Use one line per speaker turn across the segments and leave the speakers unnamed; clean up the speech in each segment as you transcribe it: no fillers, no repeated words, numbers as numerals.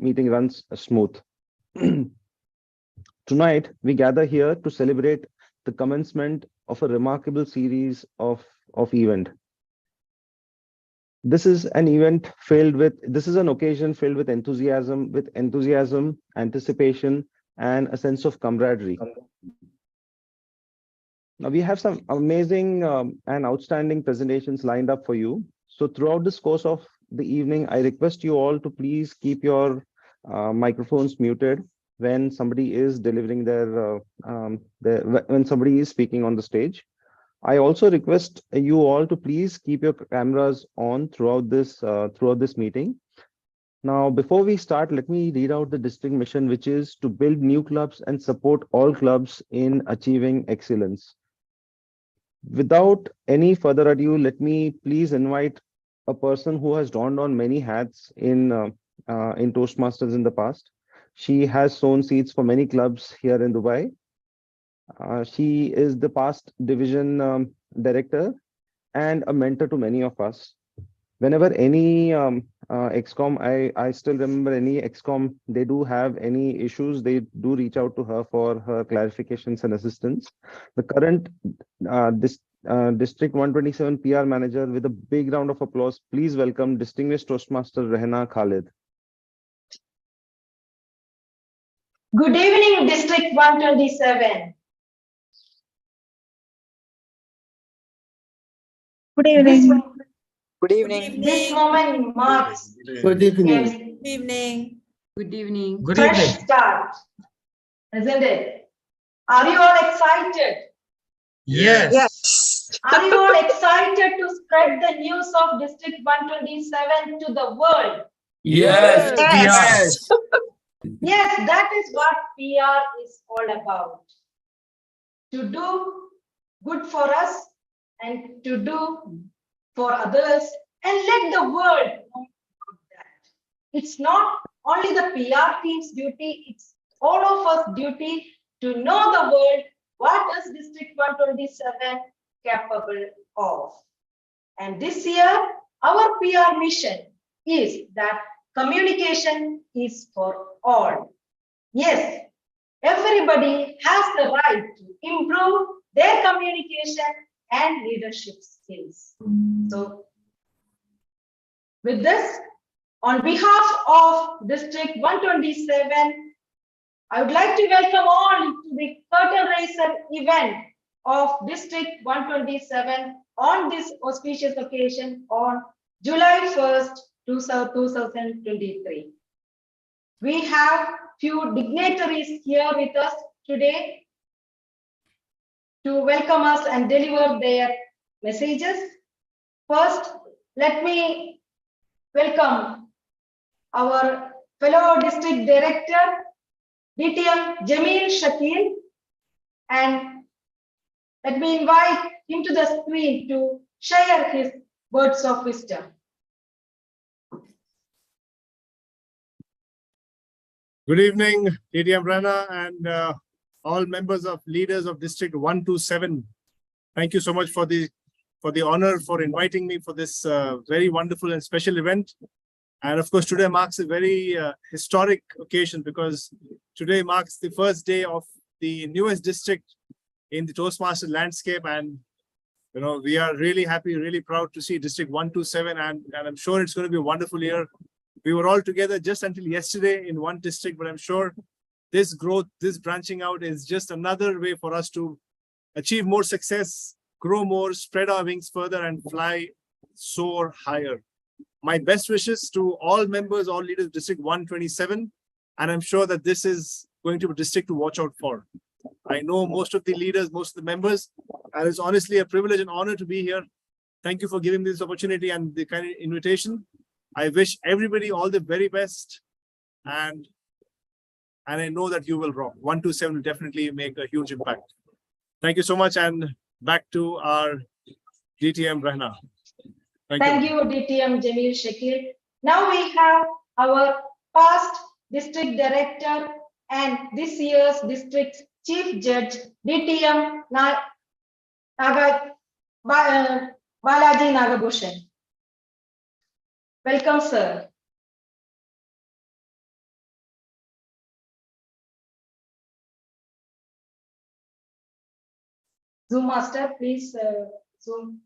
meeting runs smooth. Tonight, we gather here to celebrate the commencement of a remarkable series of event. This is an occasion filled with enthusiasm, anticipation, and a sense of camaraderie. Now, we have some amazing and outstanding presentations lined up for you. So throughout this course of the evening, I request you all to please keep your microphones muted when somebody is delivering when somebody is speaking on the stage. I also request you all to please keep your cameras on throughout this meeting. Now, before we start, let me read out the district mission, which is to build new clubs and support all clubs in achieving excellence. Without any further ado, let me please invite a person who has donned on many hats in Toastmasters in the past. She has sown seeds for many clubs here in Dubai. She is the past division director and a mentor to many of us. Whenever any XCOM, I still remember any XCOM, they do have any issues, they do reach out to her for her clarifications and assistance. The current District 127 PR manager, with a big round of applause, please welcome distinguished Toastmaster Rehna Khalid.
Good evening, District 127.
Good evening.
Good evening.
This moment marks
Good evening.
Good evening.
Good evening.
Good
fresh
evening.
start, isn't it? Are you all excited?
Yes.
Are you all excited to spread the news of District 127 to the world?
Yes.
Yes.
Yes, that is what PR is all about. To do good for us and to do for others and let the world know about that. It's not only the PR team's duty, it's all of us duty to know the world what is District 127 capable of. And this year, our PR mission is that communication is for all. Yes, everybody has the right to improve their communication and leadership skills. So, with this, on behalf of District 127, I would like to welcome all to the curtain raiser event of District 127 on this auspicious occasion on July 1st, 2023. We have few dignitaries here with us today to welcome us and deliver their messages. First, let me welcome our fellow district director, DTM Jamil Shakil, and let me invite him to the screen to share his words of wisdom.
Good evening, DTM Rana and all members of leaders of District 127. Thank you so much for the honor for inviting me for this very wonderful and special event. And of course, today marks a very historic occasion because today marks the first day of the newest district in the Toastmaster landscape. And you know, we are really happy, really proud to see District 127, and I'm sure it's going to be a wonderful year. We were all together just until yesterday in one district, but I'm sure this growth, this branching out is just another way for us to achieve more success, grow more, spread our wings further and fly, soar higher. My best wishes to all members, all leaders of District 127, and I'm sure that this is going to be a district to watch out for. I know most of the leaders, most of the members, and it's honestly a privilege and honor to be here. Thank you for giving me this opportunity and the kind of invitation. I wish everybody all the very best, and I know that you will rock. 127 will definitely make a huge impact. Thank you so much, and back to our DTM Rehna.
Thank you, DTM Jamil Shakil. Now we have our past district director and this year's district chief judge, DTM Balaji Nagabhushan. Welcome, sir. Zoom master, please Zoom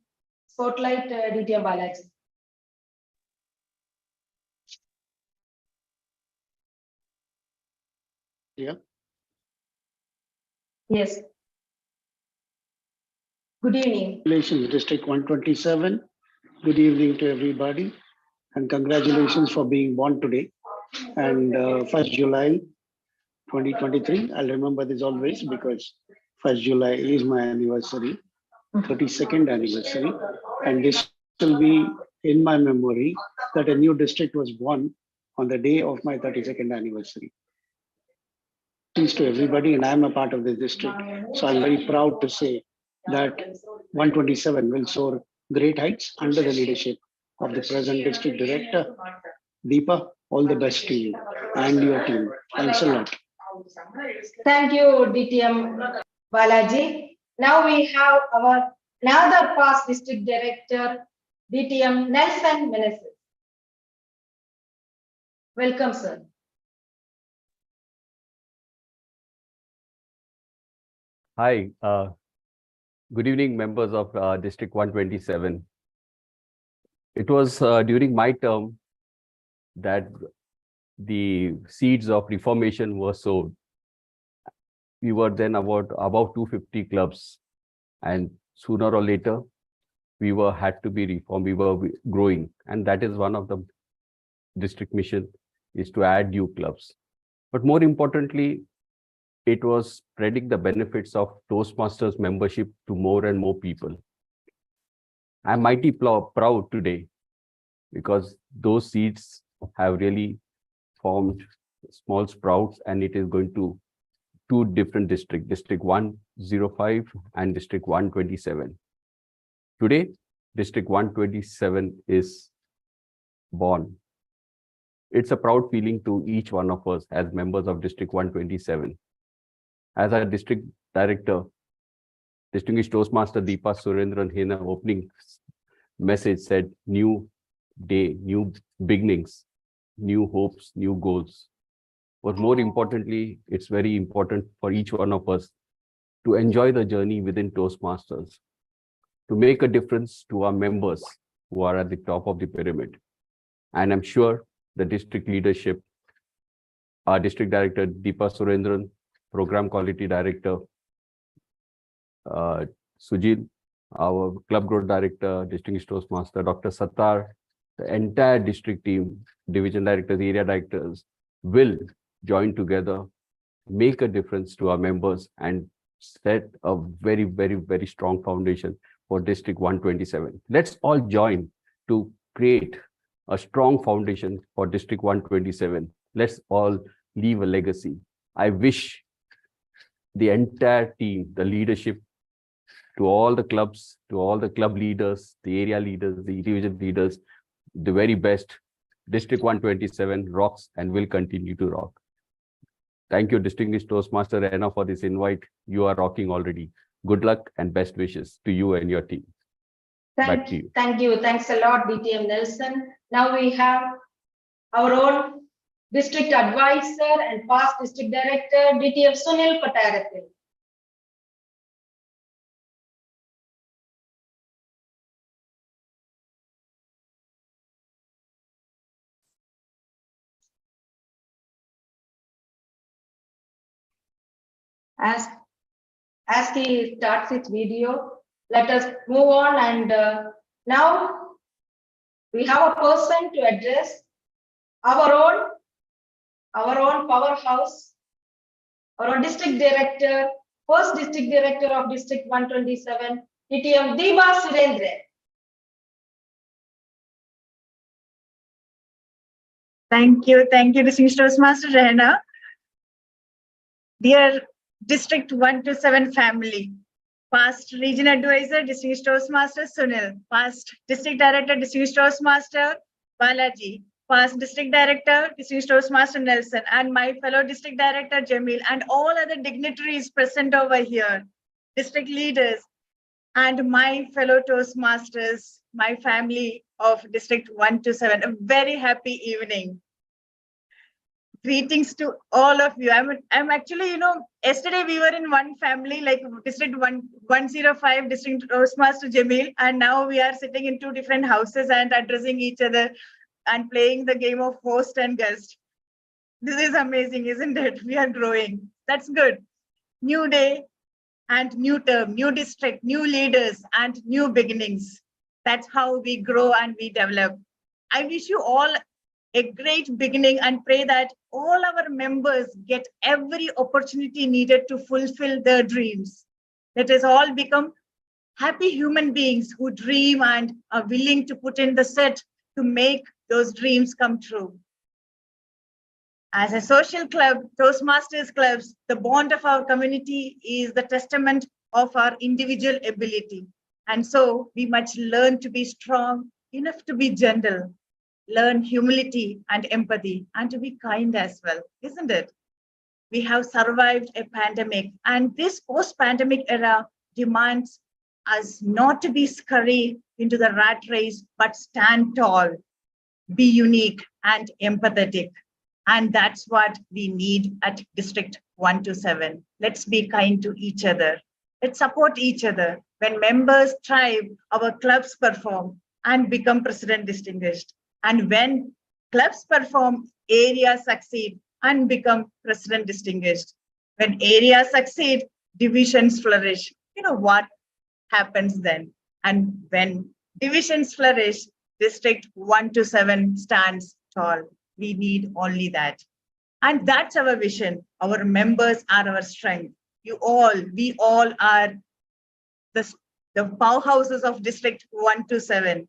spotlight DTM Balaji.
Yeah.
Yes. Good evening.
Congratulations, District 127. Good evening to everybody, and congratulations for being born today. And 1st July 2023, I'll remember this always because 1st July is my anniversary, 32nd anniversary, and this will be in my memory that a new district was born on the day of my 32nd anniversary. Thanks to everybody, and I'm a part of this district. So I'm very proud to say that 127 will soar great heights under the leadership of the present district director. Deepa, all the best to you and your team. Thanks a lot.
Thank you, DTM Balaji. Now we have our another past district director, DTM Nelson Meneses. Welcome, sir.
Hi, good evening, members of District 127. It was during my term that the seeds of reformation were sowed. We were then about 250 clubs, and sooner or later, we had to be reformed. We were growing, and that is one of the district mission, is to add new clubs. But more importantly, it was spreading the benefits of Toastmasters membership to more and more people. I'm mighty proud today because those seeds have really formed small sprouts, and it is going to two different districts, District 105 and District 127. Today, District 127 is born. It's a proud feeling to each one of us as members of District 127. As our district director, distinguished Toastmaster Deepa Surendran in her opening message said, new day, new beginnings, new hopes, new goals. But more importantly, it's very important for each one of us to enjoy the journey within Toastmasters, to make a difference to our members who are at the top of the pyramid. And I'm sure the district leadership, our district director, Deepa Surendran, Program Quality Director, Sujit, our Club Growth Director, Distinguished Toastmaster, Dr. Sattar, the entire district team, division directors, area directors will join together, make a difference to our members, and set a very, very, very strong foundation for District 127. Let's all join to create a strong foundation for District 127. Let's all leave a legacy. I wish the entire team, the leadership, to all the clubs, to all the club leaders, the area leaders, the division leaders, the very best. District 127 rocks and will continue to rock. Thank you, distinguished Toastmaster Rena, for this invite. You are rocking already. Good luck and best wishes to you and your team. Back to you.
Thank you. Thanks a lot, DTM Nelson. Now we have our own district advisor and past district director, DTM Sunil Patarathil. As he starts his video, let us move on, and now we have a person to address our own powerhouse, our own district director, first district director of District 127, DTM Deepa Surendran.
Thank you, distinguished Toastmaster Rehna. Dear District 127 family, past region advisor, distinguished Toastmaster Sunil, past district director, distinguished Toastmaster Balaji, past district director, distinguished Toastmaster Nelson, and my fellow district director Jamil, and all other dignitaries present over here, district leaders, and my fellow Toastmasters, my family of District 127. A very happy evening. Greetings to all of you. I'm actually, yesterday we were in one family, like District 105, District Toastmaster Jamil, and now we are sitting in two different houses and addressing each other and playing the game of host and guest. This is amazing, isn't it? We are growing. That's good. New day and new term, new district, new leaders and new beginnings. That's how we grow and we develop. I wish you all a great beginning and pray that all our members get every opportunity needed to fulfill their dreams. Let us all become happy human beings who dream and are willing to put in the set to make those dreams come true. As a social club, Toastmasters clubs, the bond of our community is the testament of our individual ability. And so we must learn to be strong enough to be gentle, learn humility and empathy, and to be kind as well, isn't it? We have survived a pandemic, and this post-pandemic era demands us not to be scurry into the rat race, but stand tall, be unique and empathetic. And that's what we need at District 127. Let's be kind to each other. Let's support each other. When members thrive, our clubs perform and become president distinguished. And when clubs perform, areas succeed and become president distinguished. When areas succeed, divisions flourish. You know what happens then? And when divisions flourish, District 127 stands tall. We need only that. And that's our vision. Our members are our strength. We all are the powerhouses of District 127.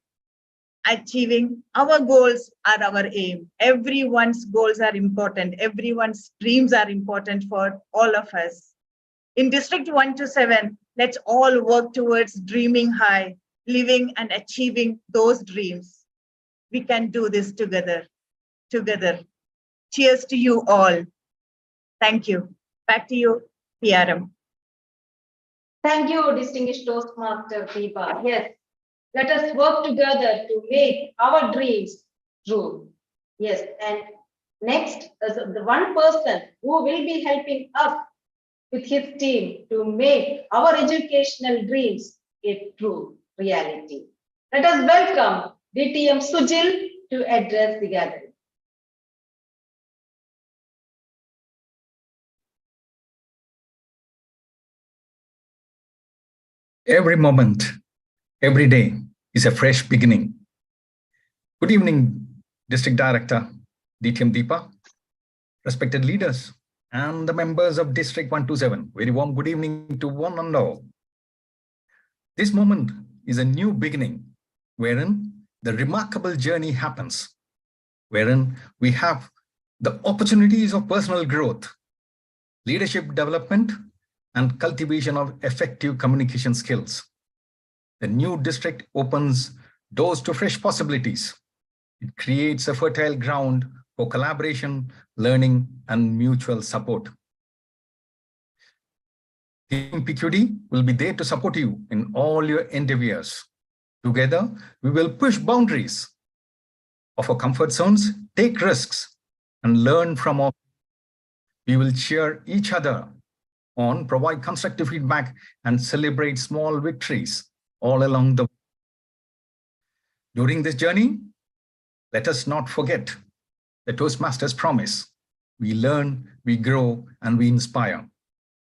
Achieving our goals are our aim. Everyone's goals are important. Everyone's dreams are important for all of us. In District 127, let's all work towards dreaming high, living and achieving those dreams. We can do this together. Cheers to you all. Thank you. Back to you, PRM.
Thank you, distinguished Toastmaster Deepa. Yes, let us work together to make our dreams true. Yes, and next is the one person who will be helping us with his team to make our educational dreams a true reality. Let us welcome DTM Sujil to address the gathering.
Every moment, every day is a fresh beginning. Good evening, District Director, DTM Deepa, respected leaders, and the members of District 127. Very warm good evening to one and all. This moment is a new beginning, wherein the remarkable journey happens, wherein we have the opportunities of personal growth, leadership development, and cultivation of effective communication skills. The new district opens doors to fresh possibilities. It creates a fertile ground for collaboration, learning, and mutual support. Team PQD will be there to support you in all your endeavors. Together, we will push boundaries of our comfort zones, take risks, and learn from all. We will cheer each other on, provide constructive feedback, and celebrate small victories all along the way. During this journey, let us not forget the Toastmasters promise. We learn, we grow, and we inspire.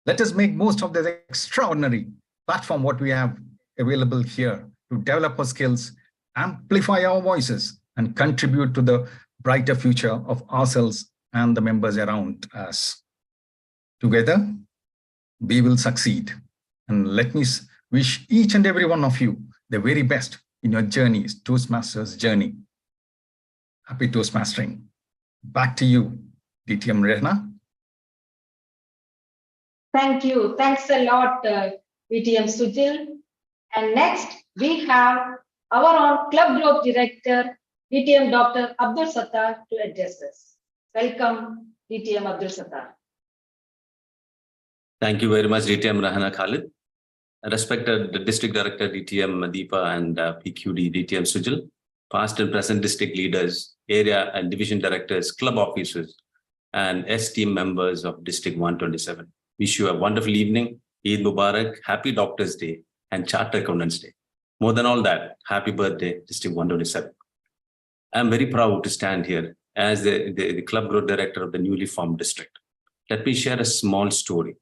Let us make most of the extraordinary platform what we have available here to develop our skills, amplify our voices, and contribute to the brighter future of ourselves and the members around us. Together, we will succeed. And let me wish each and every one of you the very best in your journeys, Toastmasters journey. Happy Toastmastering. Back to you, DTM Rehna.
Thank you. Thanks a lot, DTM Sujil. And next, we have our own Club Growth Director, DTM Dr. Abdul Sattar, to address us. Welcome, DTM Abdul Sattar.
Thank you very much, DTM Rahana Khalid. Respected District Director, DTM Deepa, and PQD, DTM Sujil, past and present district leaders, area and division directors, club officers, and esteemed members of District 127. Wish you a wonderful evening, Eid Mubarak, Happy Doctors Day, and Chartered Accountants Day. More than all that, happy birthday, District 127. I'm very proud to stand here as the club growth director of the newly formed district. Let me share a small story.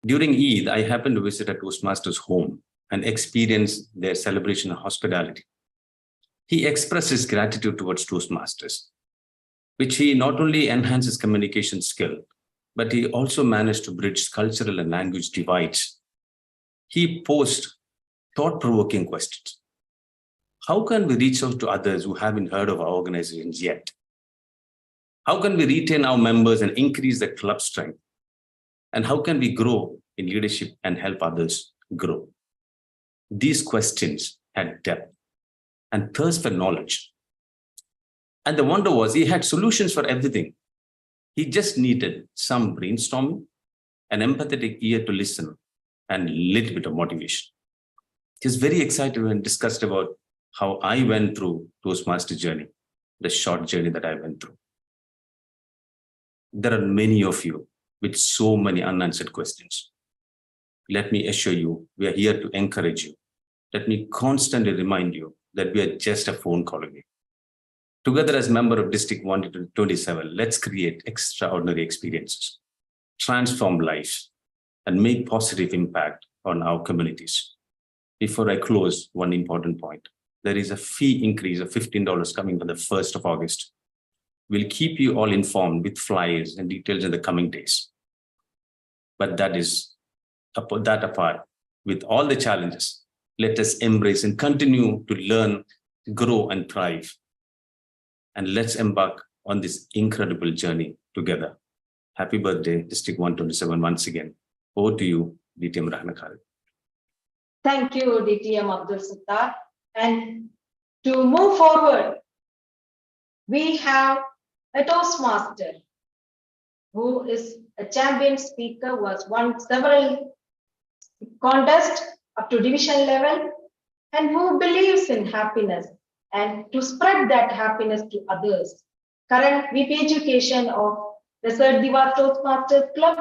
During Eid, I happened to visit a Toastmaster's home and experience their celebration and hospitality. He expressed his gratitude towards Toastmasters, which he not only enhanced his communication skill, but he also managed to bridge cultural and language divides. He posed thought-provoking questions. How can we reach out to others who haven't heard of our organizations yet? How can we retain our members and increase the club strength? And how can we grow in leadership and help others grow? These questions had depth and thirst for knowledge. And the wonder was he had solutions for everything. He just needed some brainstorming, an empathetic ear to listen, and a little bit of motivation. He was very excited when discussed about how I went through Toastmaster journey, the short journey that I went through. There are many of you with so many unanswered questions. Let me assure you, we are here to encourage you. Let me constantly remind you that we are just a phone call away. Together as member of District 127, let's create extraordinary experiences, transform lives, and make positive impact on our communities. Before I close, one important point. There is a fee increase of $15 coming on the 1st of August. We'll keep you all informed with flyers and details in the coming days. But that apart, with all the challenges, let us embrace and continue to learn, grow, and thrive. And let's embark on this incredible journey together. Happy birthday, District 127, once again. Over to you, DTM Rahna Khalid.
Thank you, DTM Abdul Sattar. And to move forward, we have a Toastmaster who is a champion speaker, who has won several contests up to division level, and who believes in happiness and to spread that happiness to others. Current VP Education of the Sir Diva Toastmasters Club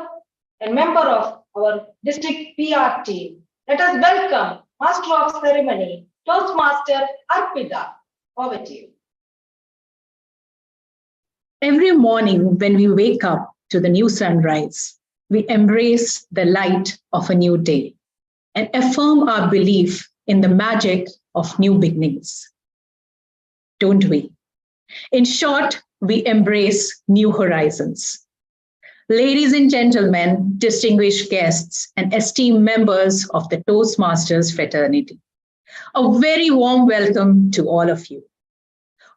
and member of our district PR team. Let us welcome Master of Ceremony, Toastmaster Arpita. Over to you.
Every morning when we wake up to the new sunrise, we embrace the light of a new day and affirm our belief in the magic of new beginnings. Don't we? In short, we embrace new horizons. Ladies and gentlemen, distinguished guests, and esteemed members of the Toastmasters fraternity, a very warm welcome to all of you.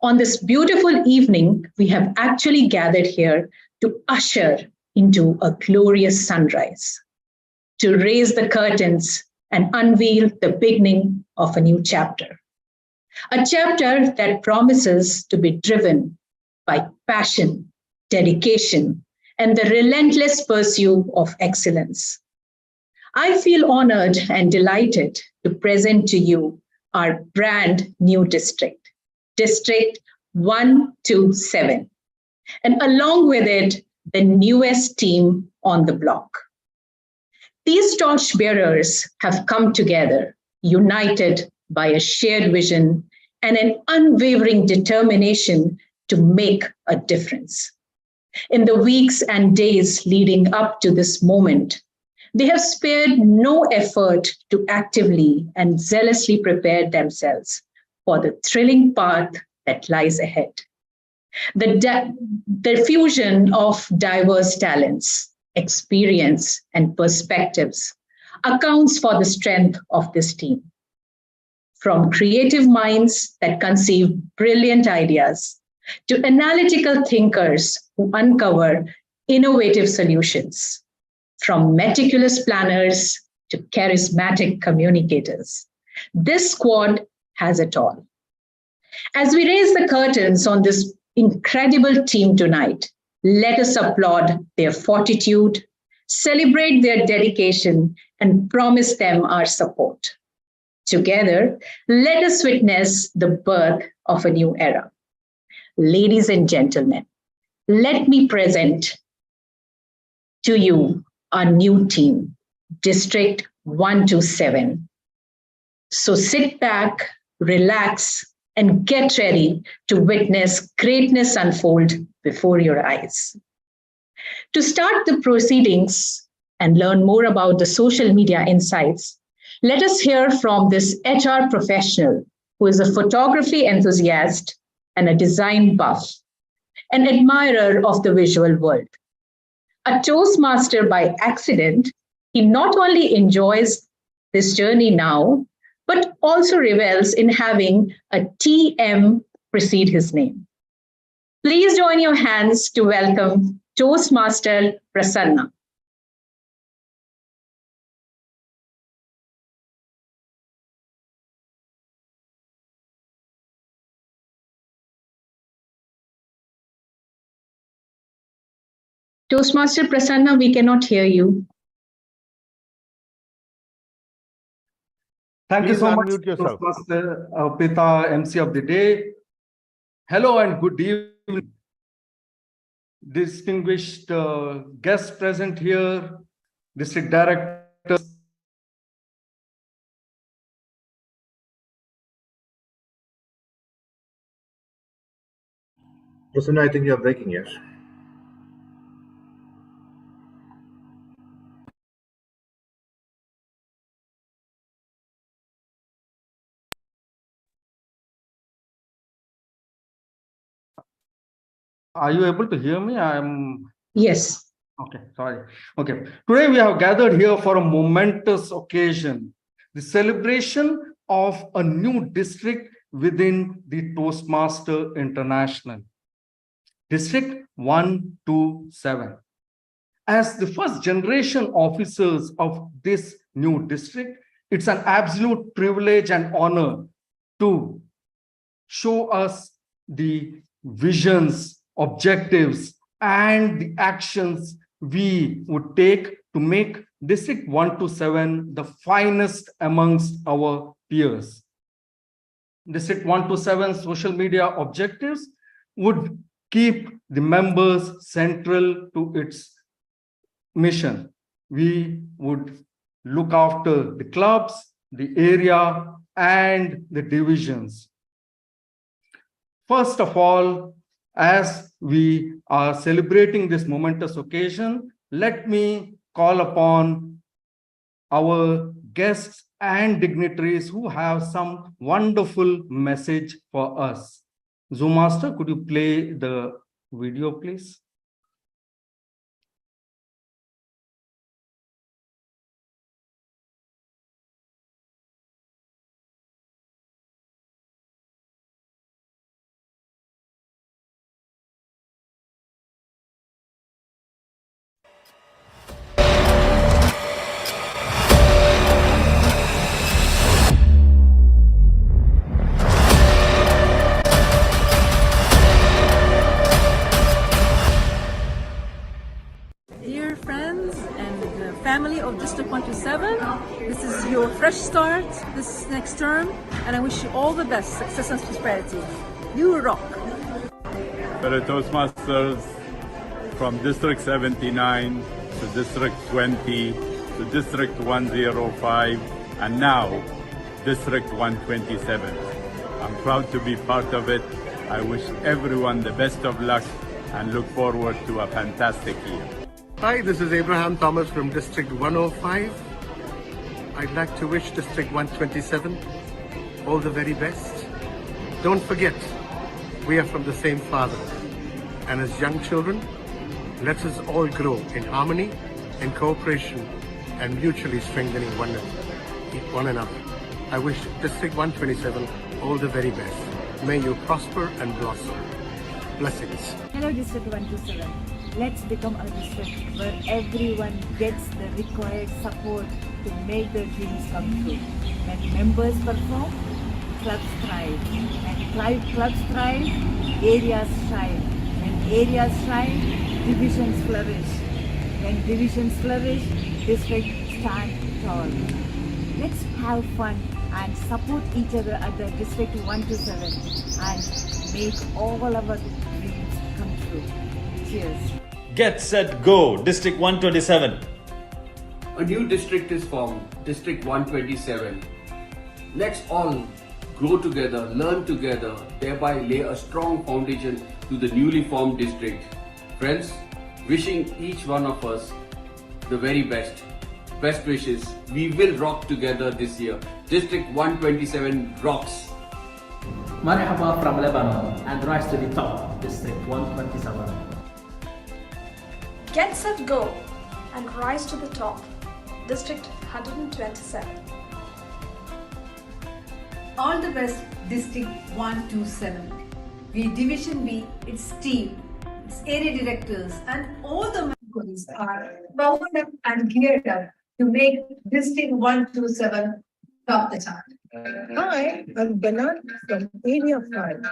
On this beautiful evening, we have actually gathered here to usher into a glorious sunrise, to raise the curtains and unveil the beginning of a new chapter. A chapter that promises to be driven by passion, dedication, and the relentless pursuit of excellence. I feel honored and delighted to present to you our brand new district, District 127, and along with it, the newest team on the block. These torchbearers have come together, united by a shared vision and an unwavering determination to make a difference. In the weeks and days leading up to this moment, they have spared no effort to actively and zealously prepare themselves for the thrilling path that lies ahead. The fusion of diverse talents, experience, and perspectives accounts for the strength of this team. From creative minds that conceive brilliant ideas to analytical thinkers who uncover innovative solutions, from meticulous planners to charismatic communicators, this squad has it all. As we raise the curtains on this incredible team tonight, let us applaud their fortitude, celebrate their dedication, and promise them our support. Together, let us witness the birth of a new era. Ladies and gentlemen, let me present to you our new team, District 127. So sit back, relax, and get ready to witness greatness unfold before your eyes. To start the proceedings and learn more about the social media insights, let us hear from this HR professional who is a photography enthusiast and a design buff, an admirer of the visual world. A Toastmaster by accident, he not only enjoys this journey now, but also revels in having a TM precede his name. Please join your hands to welcome Toastmaster Prasanna. Toastmaster Prasanna, we cannot hear you.
Thank you
Please
so much,
unmute yourself.
Toastmaster Pita, MC of the day. Hello and good evening, distinguished guests present here, district directors.
Prasanna, I think you're breaking, yes?
Are you able to hear me?
Yes.
Okay, sorry. Okay. Today we have gathered here for a momentous occasion, the celebration of a new district within the Toastmaster International, District 127. As the first generation officers of this new district, it's an absolute privilege and honor to show us the visions, objectives, and the actions we would take to make District 127 the finest amongst our peers. District 127 social media objectives would keep the members central to its mission. We would look after the clubs, the area, and the divisions. First of all, as we are celebrating this momentous occasion, let me call upon our guests and dignitaries who have some wonderful message for us. Zoom Master, could you play the video, please?
Dear friends and family of District 127, this is your fresh start this next term, and I wish you all the best, success and prosperity. You rock.
Fellow Toastmasters, from District 79 to District 20 to District 105 and now District 127. I'm proud to be part of it. I wish everyone the best of luck and look forward to a fantastic year.
Hi, this is Abraham Thomas from District 105. I'd like to wish District 127 all the very best. Don't forget, we are from the same father. And as young children, let us all grow in harmony, in cooperation, and mutually strengthening one another. I wish District 127 all the very best. May you prosper and blossom. Blessings.
Hello, District 127. Let's become a district where everyone gets the required support to make their dreams come true. When members perform, clubs thrive. When clubs thrive, areas shine. When areas shine, divisions flourish. When divisions flourish, districts stand tall. Let's have fun and support each other at the District 127 and make all our dreams come true. years.
Get set go, District 127.
A new district is formed, District 127. Let's all grow together, learn together, thereby lay a strong foundation to the newly formed district. Friends, wishing each one of us the very best. Best wishes. We will rock together this year. District 127 rocks.
Marhaba from Lebanon and rise to the top, District 127.
Get set go and rise to the top, District 127.
All the best, District 127. We Division B, its team, its area directors, and all the members are powered up and geared up to make District 127 top the chart.
Hi, I'm Bernard from Area 5.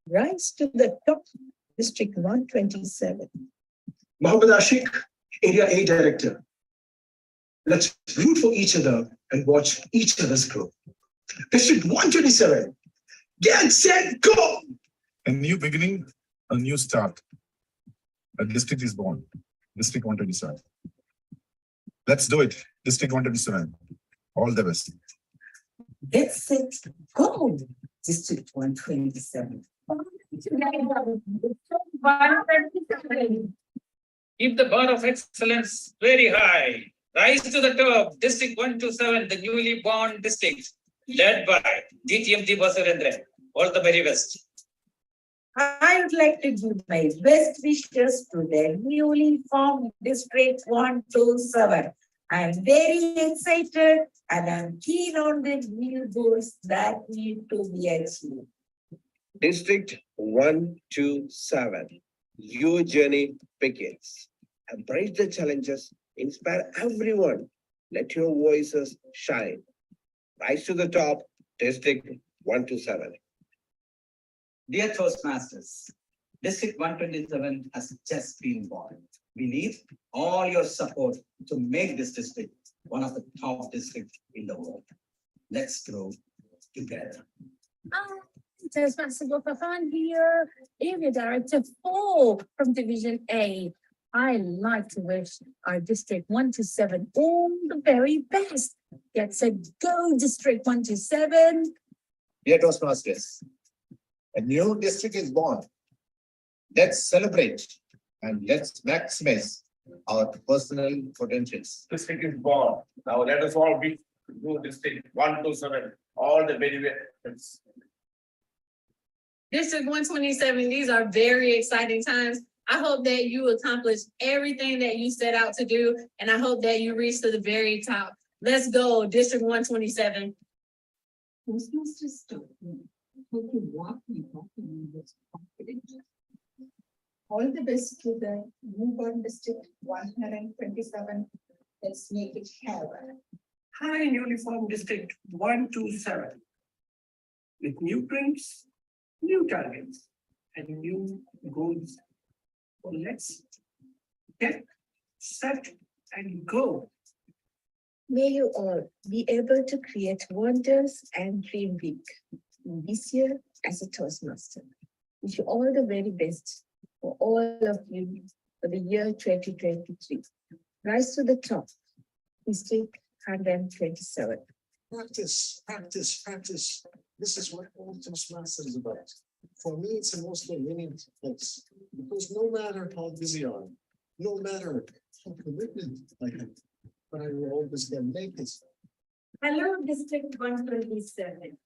Rise to the top, District 127.
Mohammed Ashik, Area A Director. Let's root for each other and watch each other's grow. District 127, get set, go!
A new beginning, a new start. A district is born, District 127. Let's do it, District 127. All the best.
Get set, go! District 127.
Keep the bar of excellence very high. Rise to the top, District 127, the newly born district, led by DTM Deepa Surendran. All the very best.
I would like to give my best wishes to the newly formed District 127. I'm very excited and I'm keen on the new goals that need to be achieved.
District 127, your journey begins. Embrace the challenges, inspire everyone. Let your voices shine. Rise to the top, District 127.
Dear Toastmasters, District 127 has just been born. We need all your support to make this district one of the top districts in the world. Let's grow together.
Toastmaster Gopafan here, Area Director 4 from Division A. I like to wish our District 127 all the very best. Get set, go District 127.
Dear Toastmasters, a new district is born. Let's celebrate and let's maximize our personal potentials.
District is born. Now let us all be to District 127. All the very best.
District 127, these are very exciting times. I hope that you accomplish everything that you set out to do, and I hope that you reach to the very top. Let's go, District 127.
Toastmasters told me, hope you walk me in this confidence. All the best to the newborn District 127. Let's make it happen.
Hi, newly formed District 127. With new dreams, new targets, and new goals. So let's get set and go.
May you all be able to create wonders and dream big this year as a Toastmaster. Wish you all the very best for all of you for the year 2023. Rise to the top, District 127.
Practice, practice, practice. This is what all Toastmasters is about. For me, it's the most winning place. Because no matter how busy I am, no matter how committed I am, but I will always can make it.
Hello, District 127.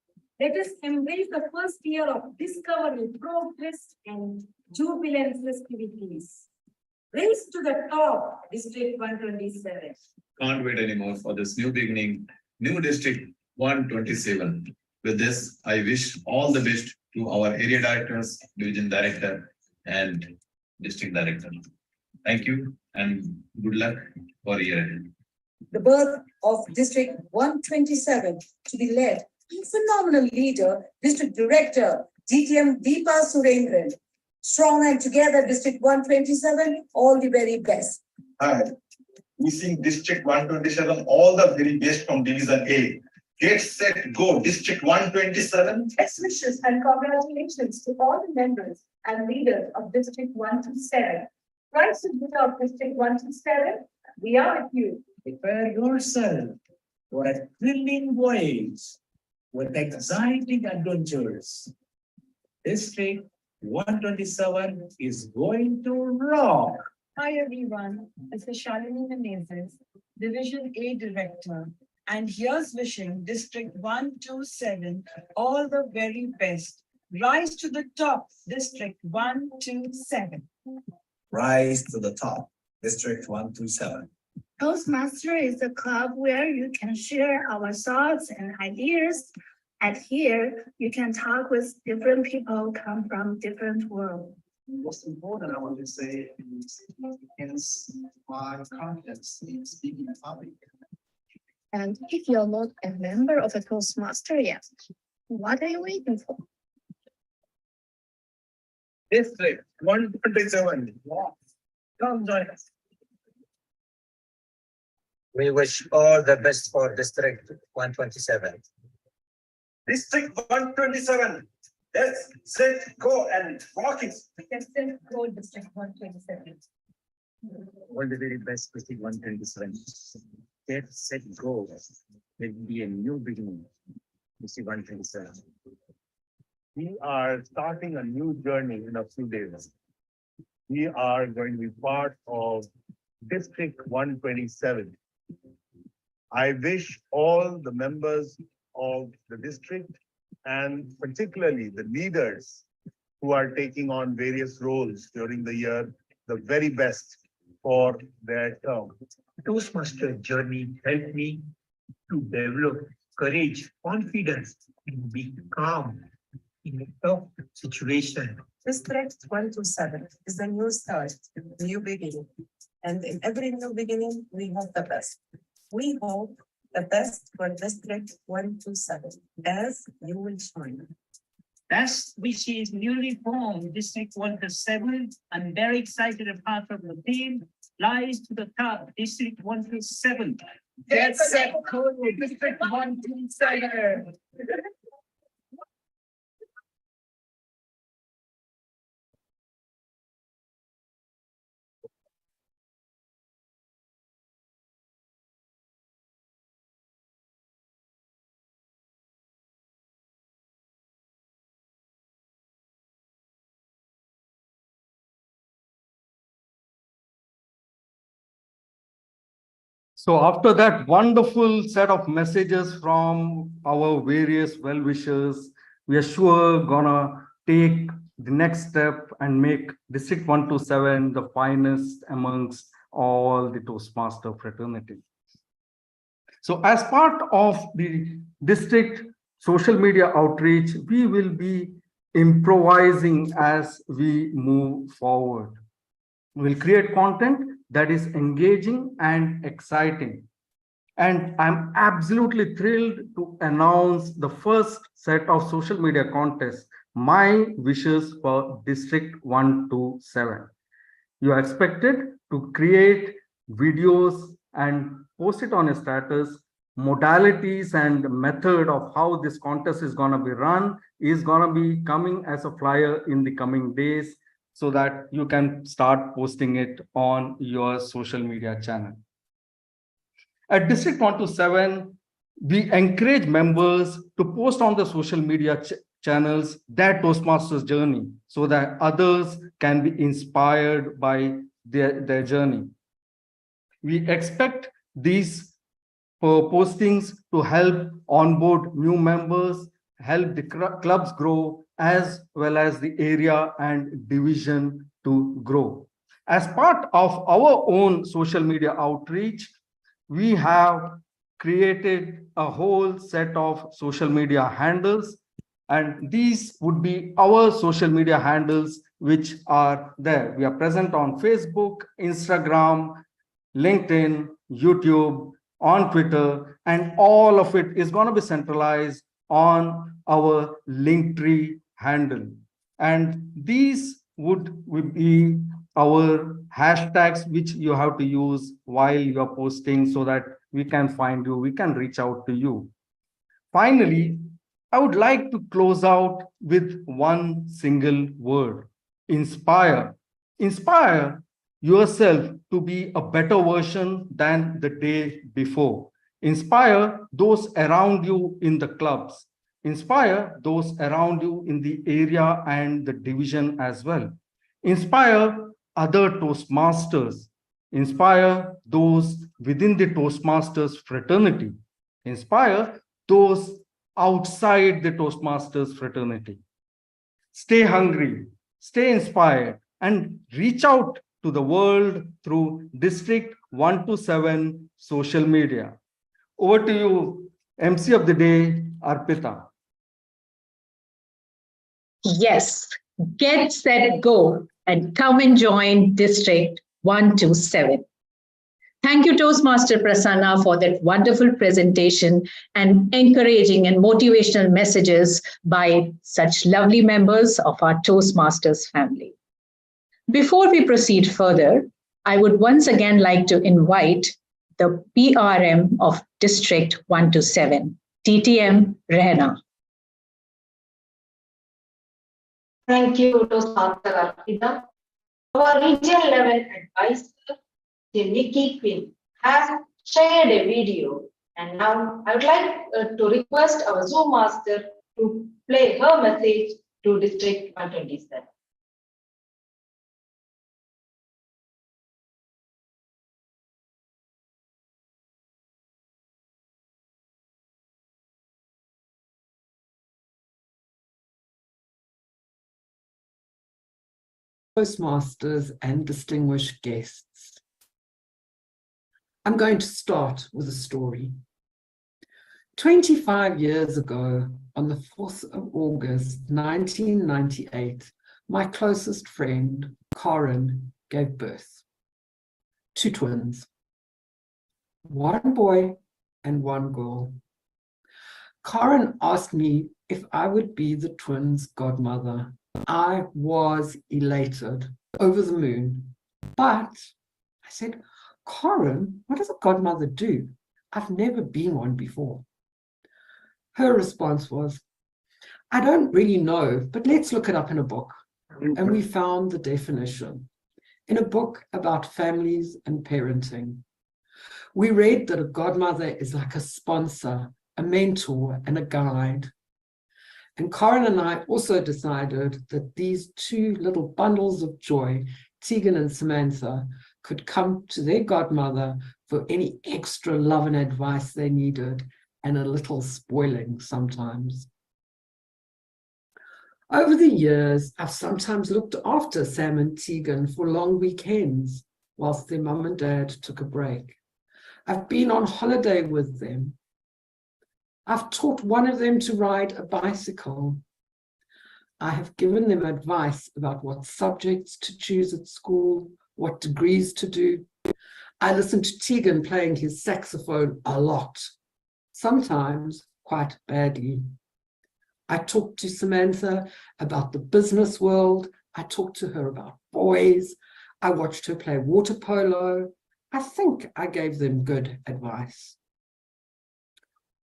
Let us embrace the first year of discovery, progress, and jubilant festivities. Race to the top, District 127.
Can't wait anymore for this new beginning, new District 127. With this, I wish all the best to our area directors, division director, and district director. Thank you and good luck for year ahead.
The birth of District 127 to be led by a phenomenal leader, District Director, DTM Deepa Surendran. Strong and together, District 127, all the very best.
Hi, wishing District 127 all the very best from Division A. Get set, go, District 127.
Best wishes and congratulations to all the members and leaders of District 127 Rise to the top, District 127. We are with you.
Prepare yourself for a thrilling voyage with exciting adventures. District 127 is going to rock.
Hi everyone, this is Shalini Menezes, Division A Director, and here's wishing District 127 all the very best. Rise to the top, District 127.
Rise to the top, District 127.
Toastmaster is a club where you can share our thoughts and ideas. And here, you can talk with different people come from different worlds.
Most important, I want to say is my confidence in speaking in public.
And if you're not a member of a Toastmaster yet, what are you waiting for?
District 127. Come join us.
We wish all the best for District 127.
District 127. Let's set, go and rock it.
Let's set, go, District 127.
All the very best, District 127. Get, set, go. There will be a new beginning. District 127.
We are starting a new journey in a few days. We are going to be part of District 127. I wish all the members of the district and particularly the leaders who are taking on various roles during the year the very best for their term.
Toastmaster journey helped me to develop courage, confidence, and be calm in a tough situation.
District 127 is a new start, a new beginning. And in every new beginning, we hope the best. We hope the best for District 127, as you will join.
Best wishes newly formed District 127. I'm very excited about from the team. Rise to the top, District 127. Get set, go, District 127.
So after that wonderful set of messages from our various well-wishers, we are sure gonna take the next step and make District 127 the finest amongst all the Toastmaster fraternity. So as part of the district social media outreach, we will be improvising as we move forward. We'll create content that is engaging and exciting. And I'm absolutely thrilled to announce the first set of social media contests, My Wishes for District 127. You are expected to create videos and post it on a status. Modalities and method of how this contest is going to be run is going to be coming as a flyer in the coming days, so that you can start posting it on your social media channel. At District 127, we encourage members to post on the social media channels their Toastmasters journey so that others can be inspired by their journey. We expect these postings to help onboard new members, help the clubs grow, as well as the area and division to grow. As part of our own social media outreach, we have created a whole set of social media handles, and these would be our social media handles which are there. We are present on Facebook, Instagram, LinkedIn, YouTube, on Twitter, and all of it is going to be centralized on our Linktree handle. And these would be our hashtags which you have to use while you are posting so that we can find you, we can reach out to you. Finally, I would like to close out with one single word: inspire. Inspire yourself to be a better version than the day before. Inspire those around you in the clubs. Inspire those around you in the area and the division as well. Inspire other Toastmasters. Inspire those within the Toastmasters fraternity. Inspire those outside the Toastmasters fraternity. Stay hungry, stay inspired, and reach out to the world through District 127 social media. Over to you, MC of the day, Arpita.
Yes, get set, go, and come and join District 127. Thank you, Toastmaster Prasanna, for that wonderful presentation and encouraging and motivational messages by such lovely members of our Toastmasters family. Before we proceed further, I would once again like to invite the PRM of District 127, TTM Rehna.
Thank you, Toastmaster Arpita. Our Region 11 advisor, Nikki Quinn, has shared a video, and now I would like to request our Zoom master to play her message to District 127.
Toastmasters and distinguished guests. I'm going to start with a story. 25 years ago, on the 4th of August, 1998, my closest friend, Corin, gave birth. 2 twins, 1 boy and 1 girl. Corin asked me if I would be the twins' godmother. I was elated, over the moon. But I said, Corin, what does a godmother do? I've never been one before. Her response was, I don't really know, but let's look it up in a book. And we found the definition in a book about families and parenting. We read that a godmother is like a sponsor, a mentor, and a guide. And Corin and I also decided that these 2 little bundles of joy, Tegan and Samantha, could come to their godmother for any extra love and advice they needed, and a little spoiling sometimes. Over the years, I've sometimes looked after Sam and Tegan for long weekends whilst their mum and dad took a break. I've been on holiday with them. I've taught one of them to ride a bicycle. I have given them advice about what subjects to choose at school, what degrees to do. I listened to Tegan playing his saxophone a lot, sometimes quite badly. I talked to Samantha about the business world. I talked to her about boys. I watched her play water polo. I think I gave them good advice.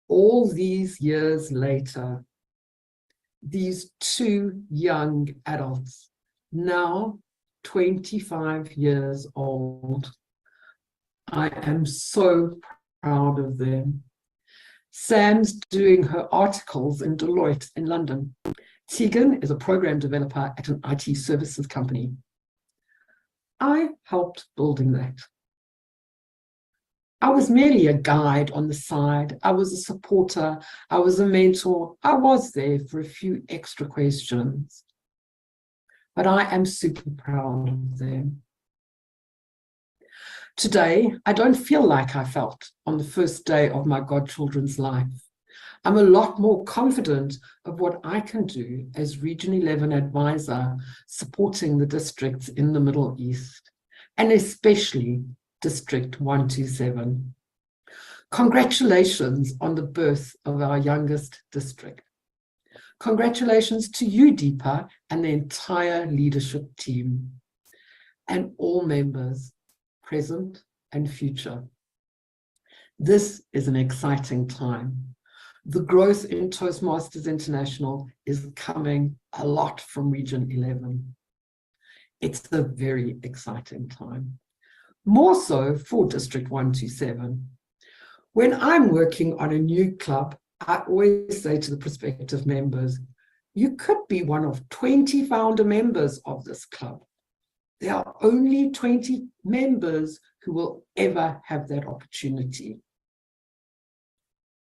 All these years later, these 2 young adults, now 25 years old, I am so proud of them. Sam's doing her articles in Deloitte in London. Tegan is a program developer at an IT services company. I helped building that. I was merely a guide on the side. I was a supporter. I was a mentor. I was there for a few extra questions. But I am super proud of them. Today, I don't feel like I felt on the first day of my godchildren's life. I'm a lot more confident of what I can do as Region 11 advisor supporting the districts in the Middle East, and especially District 127. Congratulations on the birth of our youngest district. Congratulations to you, Deepa, and the entire leadership team, and all members, present and future. This is an exciting time. The growth in Toastmasters International is coming a lot from Region 11. It's a very exciting time. More so for District 127. When I'm working on a new club, I always say to the prospective members, you could be one of 20 founder members of this club. There are only 20 members who will ever have that opportunity.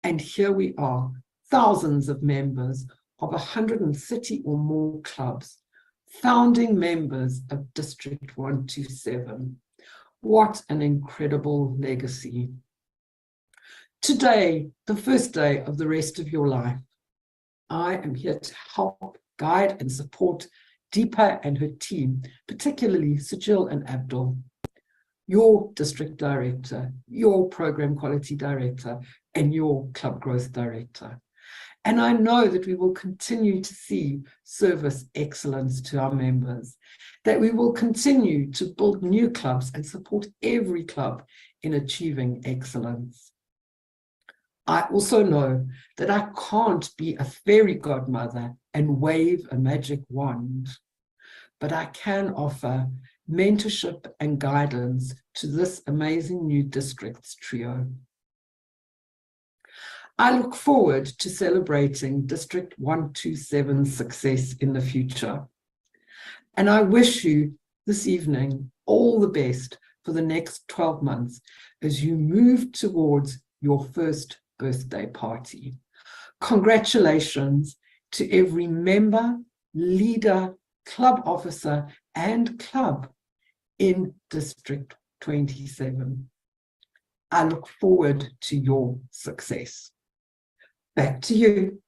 And here we are, thousands of members of 130 or more clubs, founding members of District 127. What an incredible legacy. Today, the first day of the rest of your life, I am here to help, guide, and support Deepa and her team, particularly Sujil and Abdul, your district director, your program quality director, and your club growth director. And I know that we will continue to see service excellence to our members, that we will continue to build new clubs and support every club in achieving excellence. I also know that I can't be a fairy godmother and wave a magic wand, but I can offer mentorship and guidance to this amazing new districts trio. I look forward to celebrating District 127's success in the future. And I wish you this evening all the best for the next 12 months as you move towards your first birthday party. Congratulations to every member, leader, club officer, and club in District 27. I look forward to your success. Back to you.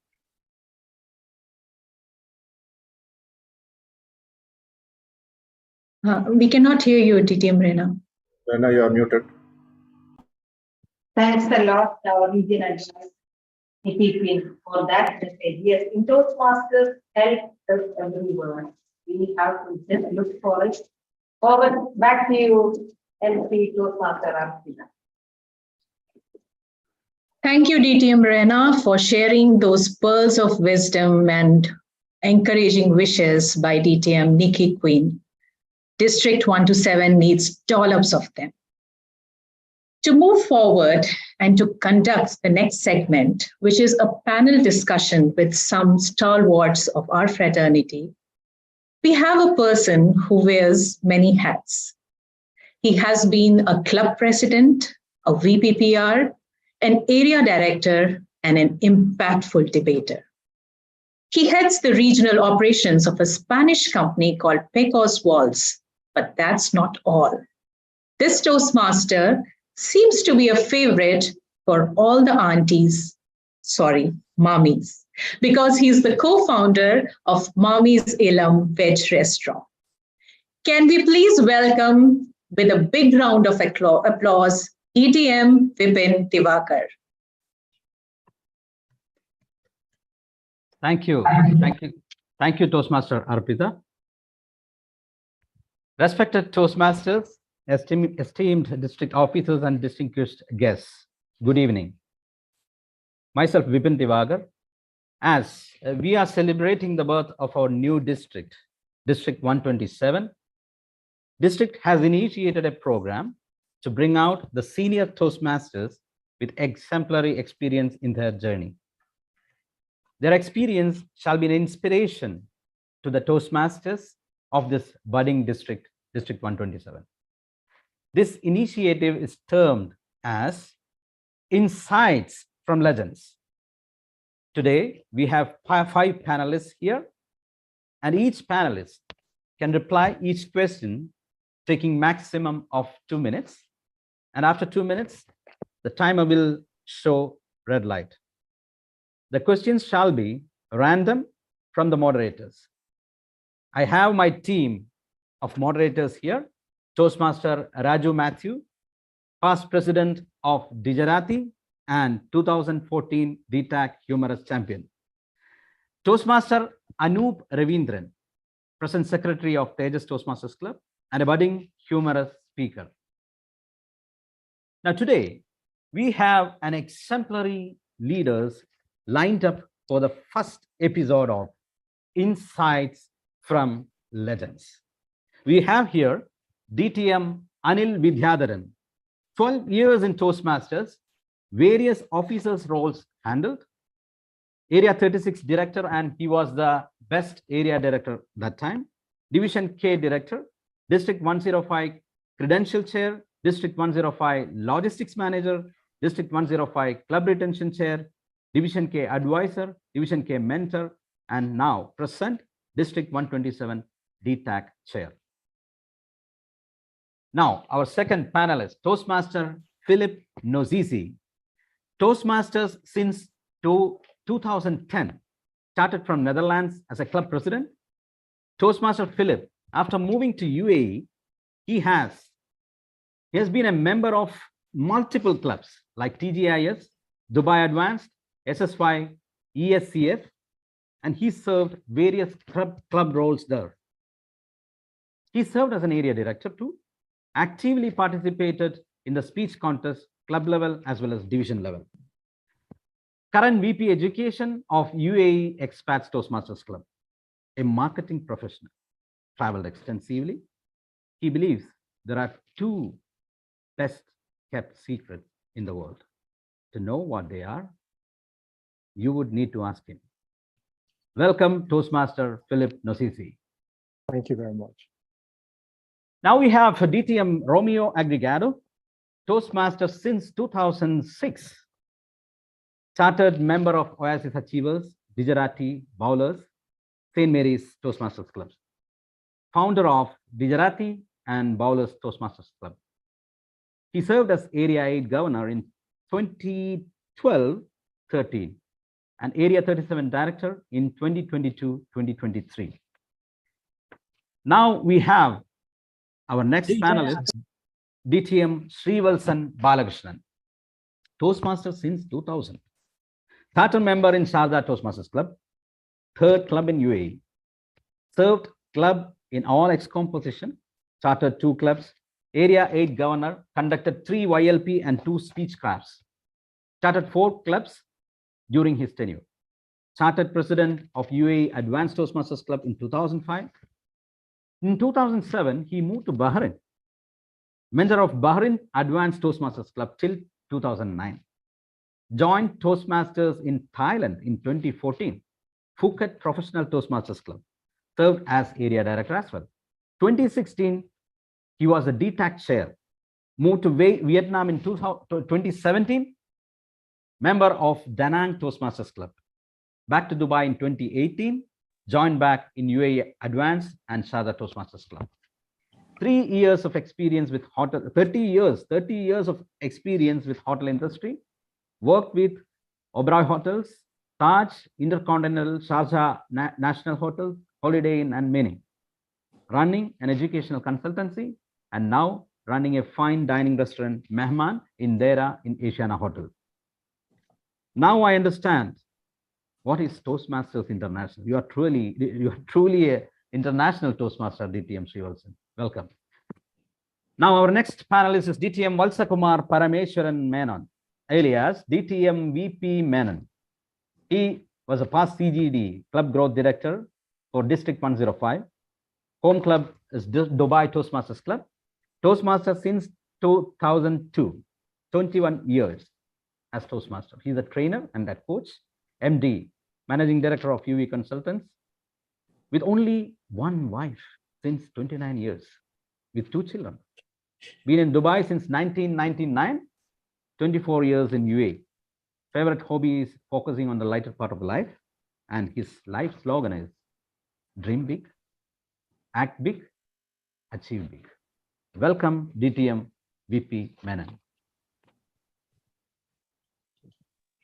We cannot hear you, DTM Rena.
Rena, you are muted.
Thanks a lot, our region advisor, Nikki Queen, for that message. Yes, in Toastmasters help us everyone. We have to just look for it. Over, back to you, MP Toastmaster Arpita.
Thank you, DTM Rena, for sharing those pearls of wisdom and encouraging wishes by DTM Nikki Queen. District 127 needs dollops of them. To move forward and to conduct the next segment, which is a panel discussion with some stalwarts of our fraternity, we have a person who wears many hats. He has been a club president, a VPPR, an area director, and an impactful debater. He heads the regional operations of a Spanish company called Pecos Walls, but that's not all. This Toastmaster seems to be a favorite for all the aunties, sorry, mommies, because he's the co-founder of Mommy's Ilam Veg Restaurant. Can we please welcome with a big round of applause, DTM Vipin Divakar.
Thank you. Thank you, Toastmaster Arpita. Respected Toastmasters, esteemed district officers and distinguished guests, good evening. Myself, Vipin Divakar. As we are celebrating the birth of our new district, District 127, district has initiated a program to bring out the senior Toastmasters with exemplary experience in their journey. Their experience shall be an inspiration to the Toastmasters of this budding district, District 127. This initiative is termed as Insights from Legends. Today, we have five panelists here, and each panelist can reply each question taking maximum of 2 minutes. And after 2 minutes, the timer will show red light. The questions shall be random from the moderators. I have my team of moderators here, Toastmaster Raju Matthew, past president of Dijarati and 2014 DTAC Humorous Champion. Toastmaster Anup Ravindran, present secretary of Tejas Toastmasters Club and a budding humorous speaker. Now today, we have an exemplary leaders lined up for the first episode of Insights from Legends. We have here DTM Anil Vidyadharan, 12 years in Toastmasters, various officers' roles handled, Area 36 director, and he was the best area director that time, Division K director, District 105 credential chair, District 105 logistics manager, District 105 club retention chair, Division K advisor, Division K mentor, and now present District 127 DTAC chair. Now, our second panelist, Toastmaster Philip Nozizi. Toastmasters since 2010, started from Netherlands as a club president. Toastmaster Philip, after moving to UAE, he has been a member of multiple clubs like TGIS, Dubai Advanced, SSY, ESCF, and he served various club roles there. He served as an area director too, actively participated in the speech contest, club level as well as division level. Current VP Education of UAE Expats Toastmasters Club, a marketing professional, traveled extensively. He believes there are two best kept secrets in the world. To know what they are, you would need to ask him. Welcome, Toastmaster Philip Nozizi.
Thank you very much.
Now we have DTM Romeo Agregado, Toastmaster since 2006. Chartered member of Oasis Achievers, Gujarati Bowlers, St. Mary's Toastmasters Club. Founder of Gujarati and Bowlers Toastmasters Club. He served as Area 8 Governor in 2012-13 and Area 37 Director in 2022-2023. Now we have our next panelist, DTM Srivalsan Balakrishnan, Toastmaster since 2000. Charter member in Sharjah Toastmasters Club, third club in UAE. Served club in all EXCOM position, chartered 2 clubs, Area 8 Governor, conducted 3 YLP and 2 speech crafts. Chartered 4 clubs during his tenure. Chartered President of UAE Advanced Toastmasters Club in 2005. In 2007, he moved to Bahrain. Mentor of Bahrain Advanced Toastmasters Club till 2009. Joined Toastmasters in Thailand in 2014. Phuket Professional Toastmasters Club. Served as area director as well. 2016, he was the DTAC chair. Moved to Vietnam in 2017. Member of Da Nang Toastmasters Club. Back to Dubai in 2018. Joined back in UAE Advanced and Sharjah Toastmasters Club. 3 years of experience with hotel, 30 years of experience with hotel industry. Worked with Oberoi Hotels, Taj, Intercontinental, Sharjah National Hotel, Holiday Inn, and many. Running an educational consultancy and now running a fine dining restaurant, Mehman, in Dera in Asiana Hotel. Now I understand what is Toastmasters International. You are truly an international Toastmaster, DTM Srivalsan. Welcome. Now our next panelist is DTM Valsakumar Parameswaran Menon, alias DTM VP Menon. He was a past CGD Club Growth Director for District 105. Home club is Dubai Toastmasters Club. Toastmaster since 2002, 21 years as Toastmaster. He's a trainer and a coach, MD, Managing Director of UV Consultants, with only one wife since 29 years, with 2 children. Been in Dubai since 1999, 24 years in UAE. Favorite hobby is focusing on the lighter part of life, and his life slogan is dream big, act big, achieve big. Welcome, DTM VP Menon.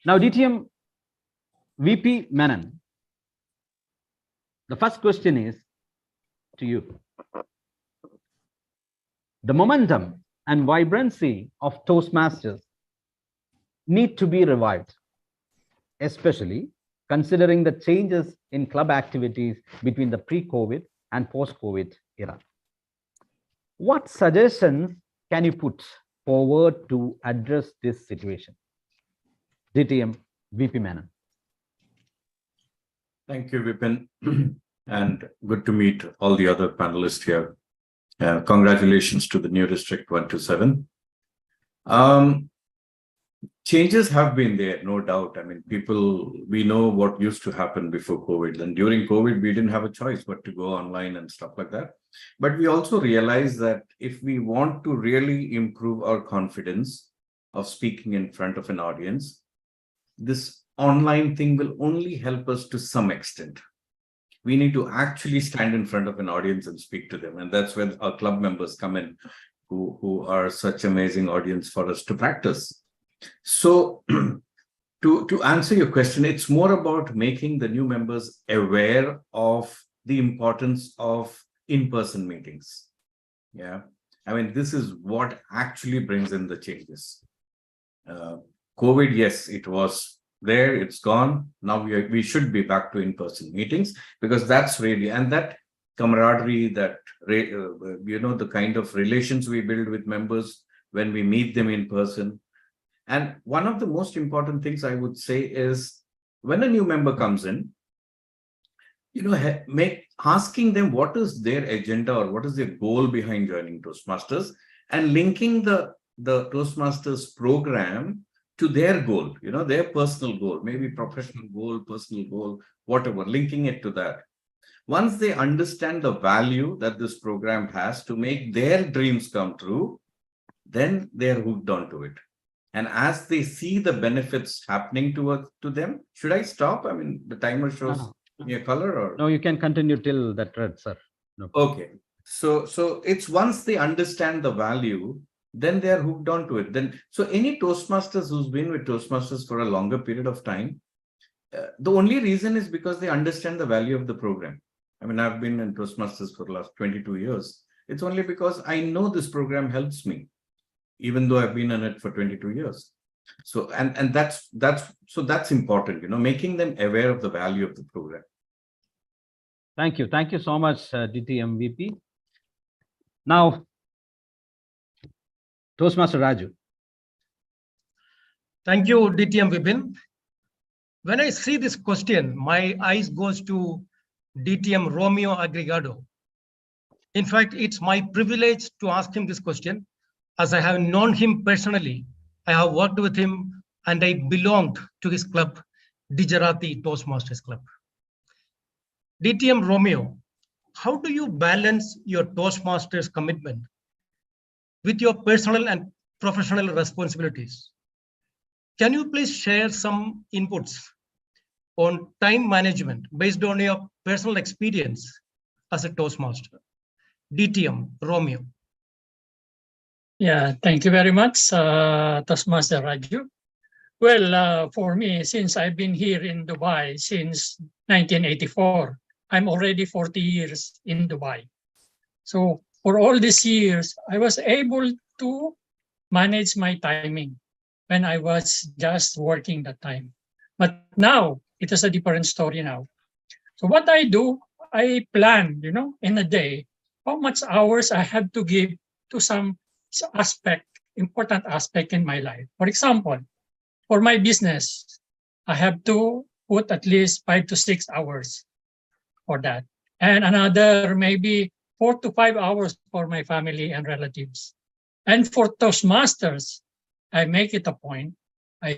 Now, DTM VP Menon, the first question is to you. The momentum and vibrancy of Toastmasters need to be revived, especially considering the changes in club activities between the pre-COVID and post-COVID era. What suggestions can you put forward to address this situation? DTM VP Menon.
Thank you, Vipin, and good to meet all the other panelists here. Congratulations to the new District 127. Changes have been there, no doubt. I mean, we know what used to happen before COVID. And during COVID, we didn't have a choice but to go online and stuff like that. But we also realized that if we want to really improve our confidence of speaking in front of an audience, this online thing will only help us to some extent. We need to actually stand in front of an audience and speak to them. And that's where our club members come in, who are such amazing audience for us to practice. So to answer your question, it's more about making the new members aware of the importance of in-person meetings. Yeah, I mean, this is what actually brings in the changes. COVID, yes, it was there, it's gone. Now we should be back to in-person meetings, because that's really, and that camaraderie, that the kind of relations we build with members when we meet them in person. And one of the most important things I would say is, when a new member comes in, asking them what is their agenda or what is their goal behind joining Toastmasters, and linking the Toastmasters program to their goal, their personal goal, maybe professional goal, personal goal, whatever, linking it to that. Once they understand the value that this program has to make their dreams come true, then they're hooked onto it. And as they see the benefits happening to them, should I stop? I mean, the timer shows me a color, or
no, you can continue till that red, sir. No.
Okay. So it's once they understand the value, then they are hooked onto it. So any Toastmasters who's been with Toastmasters for a longer period of time, the only reason is because they understand the value of the program. I mean, I've been in Toastmasters for the last 22 years. It's only because I know this program helps me, even though I've been in it for 22 years. So, and that's important, making them aware of the value of the program.
Thank you. Thank you so much, DTMVP. Now, Toastmaster Raju.
Thank you, DTM Vipin. When I see this question, my eyes goes to DTM Romeo Aggregado. In fact, it's my privilege to ask him this question, as I have known him personally. I have worked with him and I belonged to his club, Gujarati Toastmasters Club. DTM Romeo, how do you balance your Toastmasters commitment with your personal and professional responsibilities? Can you please share some inputs on time management based on your personal experience as a Toastmaster? DTM Romeo.
Yeah, thank you very much, Toastmaster Raju. Well, for me, since I've been here in Dubai since 1984, I'm already 40 years in Dubai. So for all these years, I was able to manage my timing when I was just working that time. But now it is a different story now. So what I do, I plan, in a day, how much hours I have to give to some important aspect in my life. For example, for my business, I have to put at least 5 to 6 hours for that. And another maybe 4 to 5 hours for my family and relatives. And for Toastmasters, I make it a point. I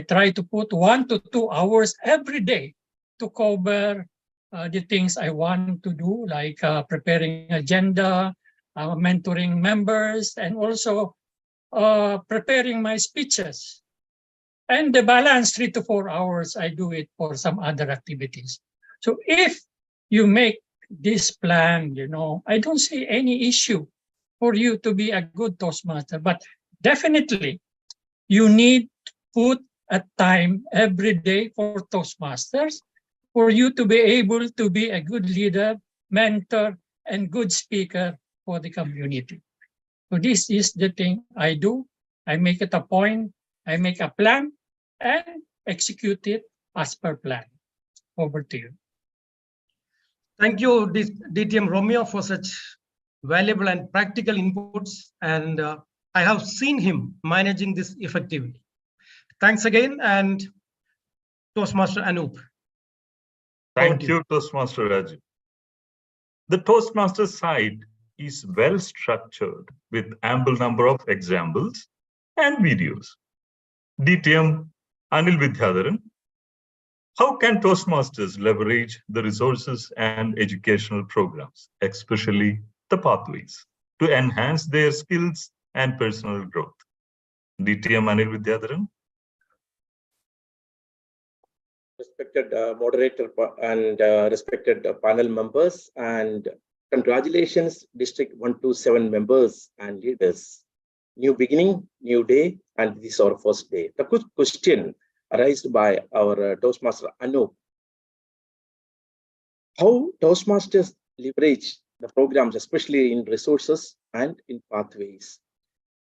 try to put 1 to 2 hours every day to cover the things I want to do, like preparing agenda, mentoring members, and also preparing my speeches. And the balance 3 to 4 hours, I do it for some other activities. So if you make this plan, I don't see any issue for you to be a good Toastmaster, but definitely you need to put a time every day for Toastmasters for you to be able to be a good leader, mentor, and good speaker for the community. So this is the thing I do. I make it a point, I make a plan, and execute it as per plan. Over to you.
Thank you, DTM Romeo, for such valuable and practical inputs. And I have seen him managing this effectively. Thanks again, and Toastmaster Anup.
Thank you, Toastmaster Raju. The Toastmaster side is well structured with ample number of examples and videos. DTM Anil Vidyadharan, how can Toastmasters leverage the resources and educational programs, especially the pathways, to enhance their skills and personal growth? DTM Anil Vidyadharan.
Respected moderator and respected panel members, and congratulations District 127 members and leaders. New beginning, new day, and this is our first day. The good question raised by our Toastmaster Anup. How Toastmasters leverage the programs, especially in resources and in pathways.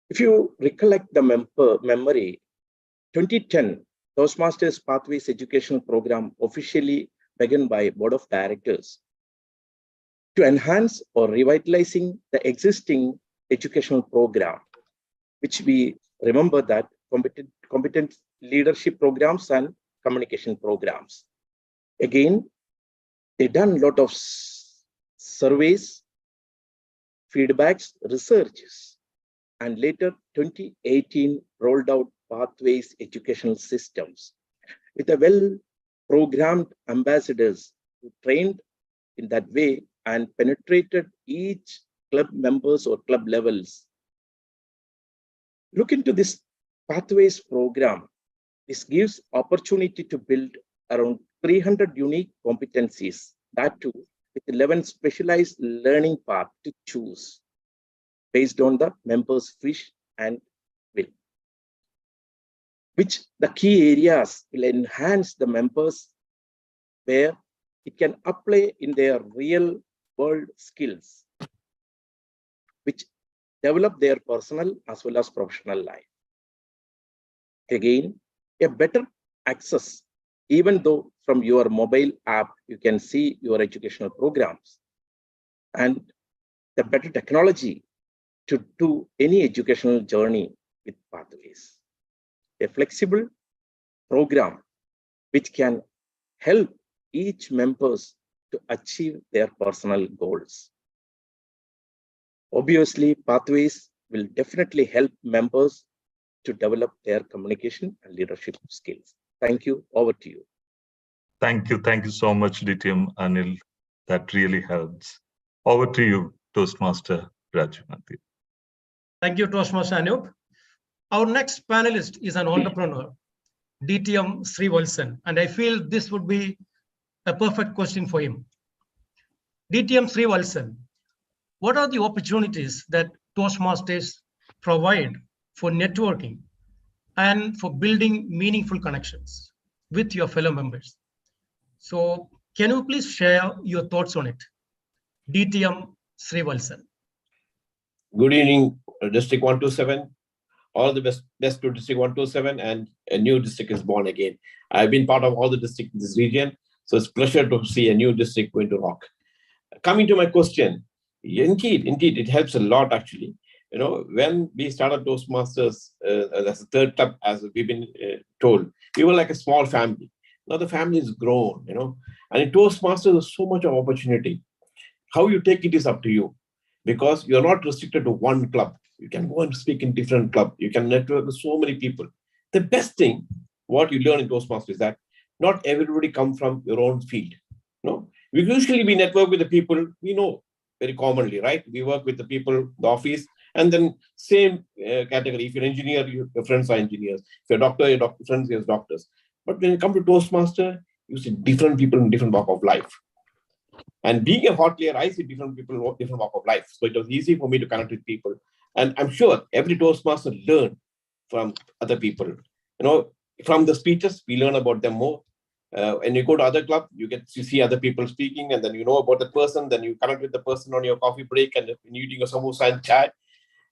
If you recollect the memory, 2010, Toastmasters Pathways Educational Program officially begun by Board of Directors to enhance or revitalizing the existing educational program, which we remember that competent leadership programs and communication programs. Again, they done a lot of surveys, feedbacks, researches, and later 2018 rolled out pathways educational systems with a well-programmed ambassadors who trained in that way and penetrated each club members or club levels. Look into this pathways program. This gives opportunity to build around 300 unique competencies, that too with 11 specialized learning paths to choose based on the members' wish and will, which the key areas will enhance the members where it can apply in their real world skills, which develop their personal as well as professional life. Again, a better access, even though from your mobile app, you can see your educational programs, and the better technology to do any educational journey with pathways. A flexible program which can help each members to achieve their personal goals. Obviously, pathways will definitely help members to develop their communication and leadership skills. Thank you. Over to you.
Thank you. Thank you so much, DTM Anil. That really helps. Over to you, Toastmaster Rajumanti.
Thank you, Toastmaster Anup. Our next panelist is an entrepreneur, DTM Srivalsan, and I feel this would be a perfect question for him. DTM Srivalsan, what are the opportunities that Toastmasters provide for networking and for building meaningful connections with your fellow members? So can you please share your thoughts on it? DTM Srivalsan.
Good evening, District 127. All the best to District 127, and a new district is born again. I've been part of all the districts in this region, so it's a pleasure to see a new district going to rock. Coming to my question, indeed, it helps a lot actually. You know, when we started Toastmasters as a third club, as we've been told, we were like a small family. Now the family has grown, you know, and in Toastmasters, there's so much of opportunity. How you take it is up to you, because you're not restricted to one club. You can go and speak in different clubs. You can network with so many people. The best thing, what you learn in Toastmasters is that not everybody comes from your own field. No, we usually network with the people we know very commonly, right? We work with the people in the office, and then same category. If you're an engineer, your friends are engineers. If you're a doctor, your friends are doctors. But when you come to Toastmaster, you see different people in different walk of life. And being a hotelier, I see different people in different walk of life. So it was easy for me to connect with people. And I'm sure every Toastmaster learn from other people. You know, from the speeches, we learn about them more. When you go to other club, you get to see other people speaking, and then you know about the person, then you connect with the person on your coffee break and eating your samosa and chai.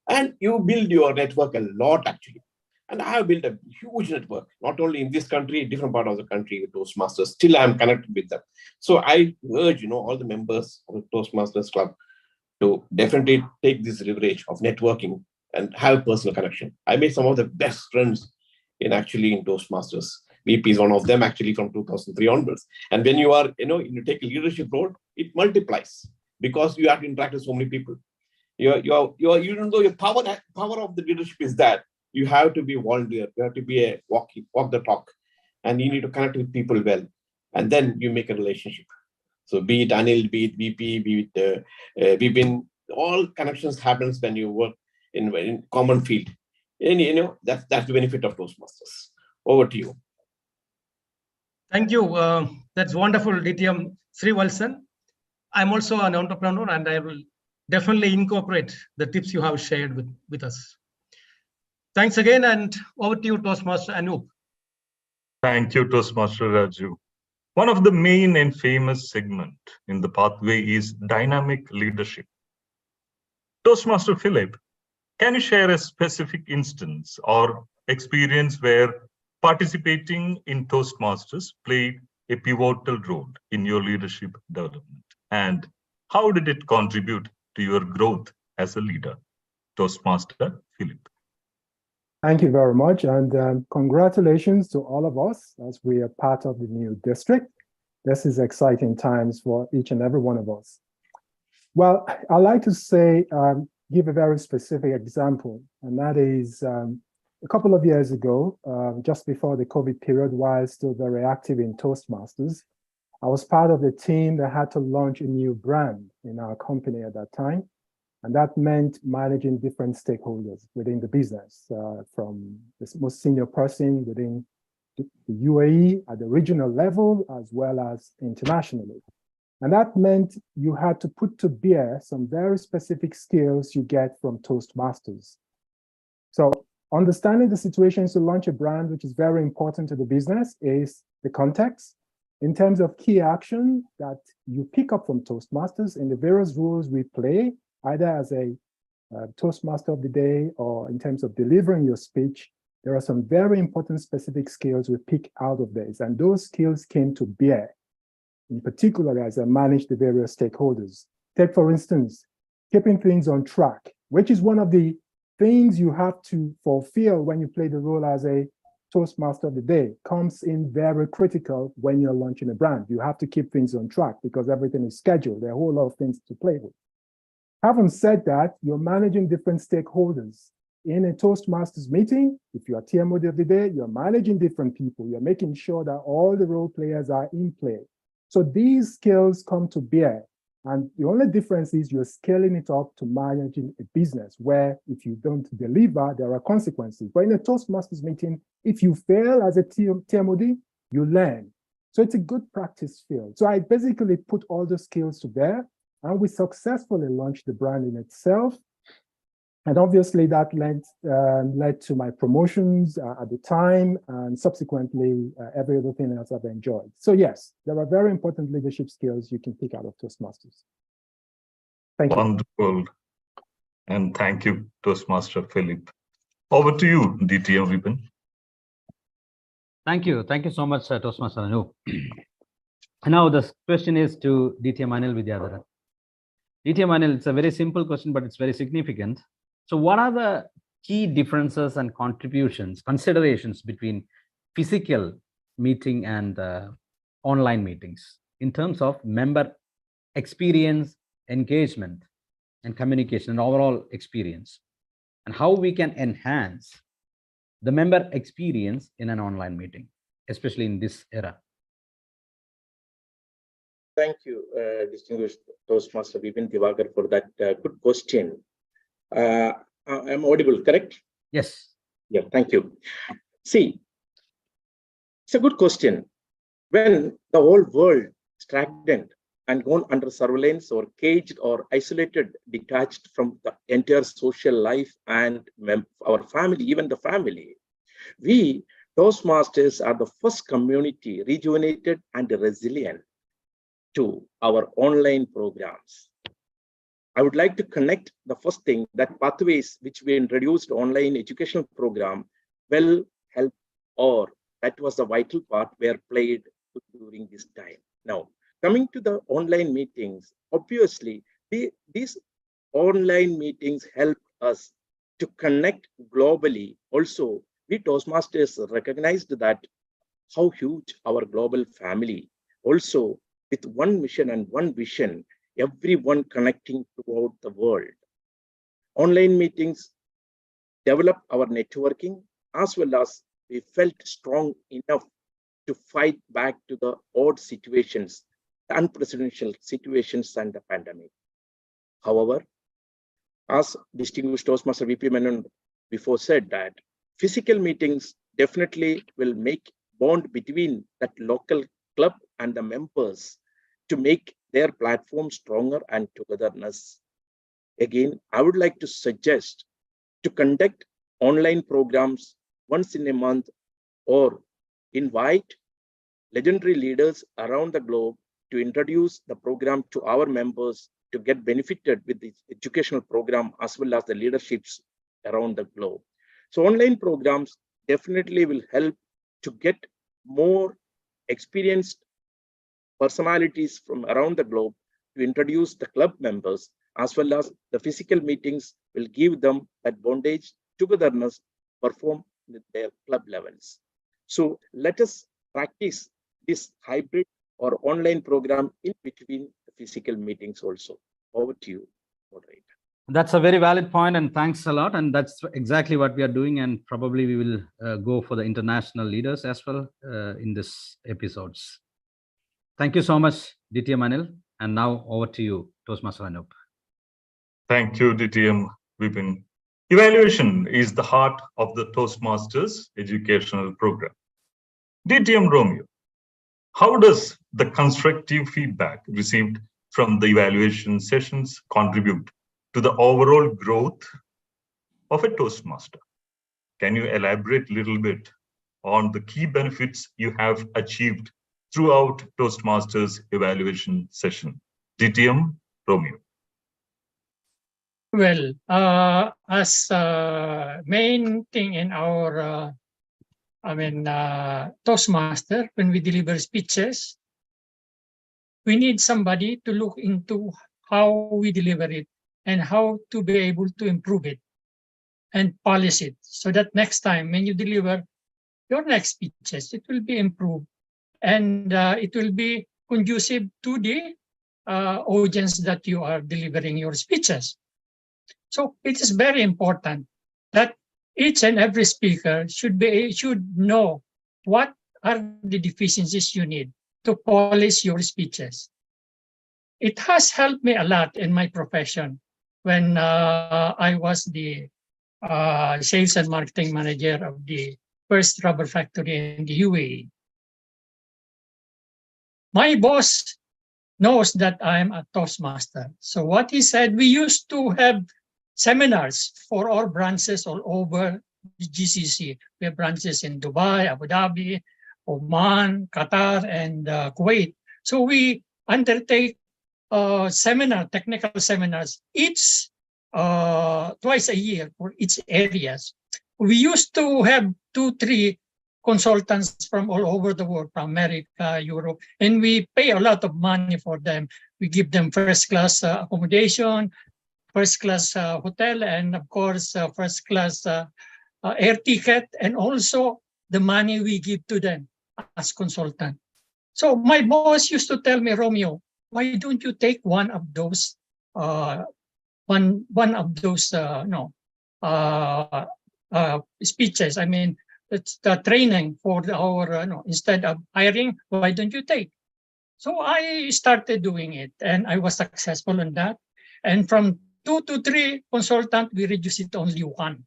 And you build your network a lot actually. And I have built a huge network, not only in this country, different part of the country with Toastmasters. Still, I'm connected with them. So I urge, all the members of the Toastmasters Club to definitely take this leverage of networking and have personal connection. I made some of the best friends in Toastmasters. VP is one of them actually from 2003 onwards. And when you are, you take a leadership role, it multiplies because you have to interact with so many people.
Even though your power of the leadership is that you have to be volunteer, you have to be walk the talk, and you need to connect with people well, and then you make a relationship. So be it Anil, be it VP, be it Vipin, all connections happens when you work in common field. And that's the benefit of Toastmasters. Over to you.
Thank you. That's wonderful, DTM Srivalsan. I'm also an entrepreneur, and I will definitely incorporate the tips you have shared with us. Thanks again, and over to you, Toastmaster Anup.
Thank you, Toastmaster Raju. One of the main and famous segment in the pathway is dynamic leadership. Toastmaster Philip, can you share a specific instance or experience where participating in Toastmasters played a pivotal role in your leadership development? And how did it contribute to your growth as a leader? Toastmaster Philip.
Thank you very much, and congratulations to all of us as we are part of the new district. This is exciting times for each and every one of us. Well, I'd like to say, give a very specific example, and that is a couple of years ago, just before the COVID period, while still very active in Toastmasters, I was part of the team that had to launch a new brand in our company at that time. And that meant managing different stakeholders within the business, from the most senior person within the UAE at the regional level, as well as internationally. And that meant you had to put to bear some very specific skills you get from Toastmasters. So understanding the situations to launch a brand, which is very important to the business, is the context in terms of key action that you pick up from Toastmasters in the various roles we play, either as a Toastmaster of the day or in terms of delivering your speech. There are some very important specific skills we pick out of this, and those skills came to bear, in particular as I manage the various stakeholders. Take, for instance, keeping things on track, which is one of the things you have to fulfill when you play the role as a Toastmaster of the day. Comes in very critical when you're launching a brand. You have to keep things on track because everything is scheduled. There are a whole lot of things to play with. Having said that, you're managing different stakeholders. In a Toastmasters meeting, if you are TMOD of the day, you're managing different people. You're making sure that all the role players are in play. So these skills come to bear. And the only difference is you're scaling it up to managing a business where if you don't deliver, there are consequences. But in a Toastmasters meeting, if you fail as a TMOD, you learn. So it's a good practice field. So I basically put all the skills to bear, and we successfully launched the brand in itself. And obviously that led to my promotions at the time, and subsequently every other thing else I've enjoyed. So yes, there are very important leadership skills you can pick out of Toastmasters. Thank you.
Wonderful. And thank you, Toastmaster Philip. Over to you, DTM Vipin.
Thank you. Thank you so much, Toastmaster Anu. Now the question is to DTM Anil Vidyadharan. DTM Anil, it's a very simple question, but it's very significant. So what are the key differences and considerations between physical meeting and online meetings in terms of member experience, engagement, and communication and overall experience, and how we can enhance the member experience in an online meeting, especially in this era?
Thank you, distinguished Toastmaster Vipin Divagar, for that good question. I'm audible, correct?
Yes.
Yeah, thank you. See, it's a good question. When the whole world is stagnant and gone under surveillance or caged or isolated, detached from the entire social life and our family, even the family, we Toastmasters are the first community rejuvenated and resilient to our online programs. I would like to connect the first thing that pathways which we introduced online educational program will help, or that was the vital part were played during this time. Now, coming to the online meetings, obviously these online meetings help us to connect globally. Also, we Toastmasters recognized that how huge our global family, also with one mission and one vision, everyone connecting throughout the world. online meetings developed our networking, as well as we felt strong enough to fight back to the odd situations, the unprecedented situations and the pandemic. However, as distinguished Toastmaster VP Menon before said, that physical meetings definitely will make bond between that local club and the members to make their platform stronger and togetherness. Again, I would like to suggest to conduct online programs once in a month, or invite legendary leaders around the globe to introduce the program to our members to get benefited with the educational program as well as the leaderships around the globe. So online programs definitely will help to get more experienced personalities from around the globe to introduce the club members, as well as the physical meetings will give them that bondage, togetherness, perform with their club levels. So let us practice this hybrid or online program in between the physical meetings also. Over to you, moderator.
That's a very valid point, and thanks a lot. And that's exactly what we are doing. And probably we will go for the international leaders as well in this episodes. Thank you so much, DTM Anil. And now over to you, Toastmaster Anup.
Thank you, DTM Vipin. Evaluation is the heart of the Toastmasters educational program. DTM Romeo, how does the constructive feedback received from the evaluation sessions contribute to the overall growth of a Toastmaster? Can you elaborate a little bit on the key benefits you have achieved throughout Toastmasters evaluation session? DTM Romeo.
Well, as main thing in our, Toastmaster, when we deliver speeches, we need somebody to look into how we deliver it and how to be able to improve it and polish it, so that next time when you deliver your next speeches, it will be improved and it will be conducive to the audience that you are delivering your speeches. So it is very important that each and every speaker should know what are the deficiencies you need to polish your speeches. It has helped me a lot in my profession when I was the sales and marketing manager of the first rubber factory in the UAE. My boss knows that I'm a Toastmaster. So what he said, we used to have seminars for our branches all over the GCC. We have branches in Dubai, Abu Dhabi, Oman, Qatar, and Kuwait. So we undertake technical seminars, each twice a year for each areas. We used to have 2-3 consultants from all over the world, from America, Europe, and we pay a lot of money for them. We give them first-class accommodation, first-class hotel, and of course, first-class air ticket, and also the money we give to them as consultant. So my boss used to tell me, Romeo, why don't you take one of those speeches? I mean, it's the training for our, instead of hiring, why don't you take? So I started doing it, and I was successful in that. And from 2 to 3 consultants, we reduced it to only 1.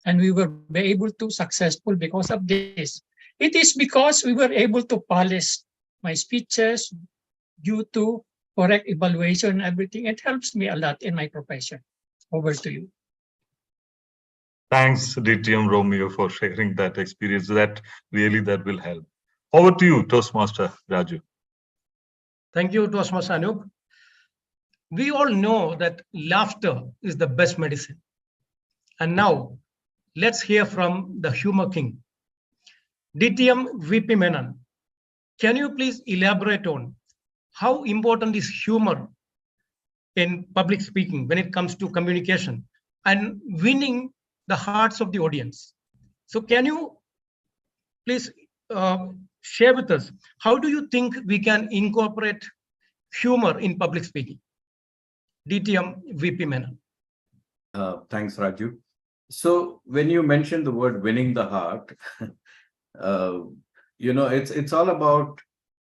And we were able to successful because of this. It is because we were able to polish my speeches due to correct evaluation and everything. It helps me a lot in my profession. Over to you.
Thanks, DTM Romeo, for sharing that experience. That will help. Over to you, Toastmaster Raju.
Thank you, Toastmaster Anup. We all know that laughter is the best medicine. And now, let's hear from the humor king. DTM VP Menon, can you please elaborate on how important is humor in public speaking when it comes to communication and winning the hearts of the audience? So can you please share with us, how do you think we can incorporate humor in public speaking? DTM VP Menon.
Thanks, Raju. So when you mentioned the word winning the heart, it's all about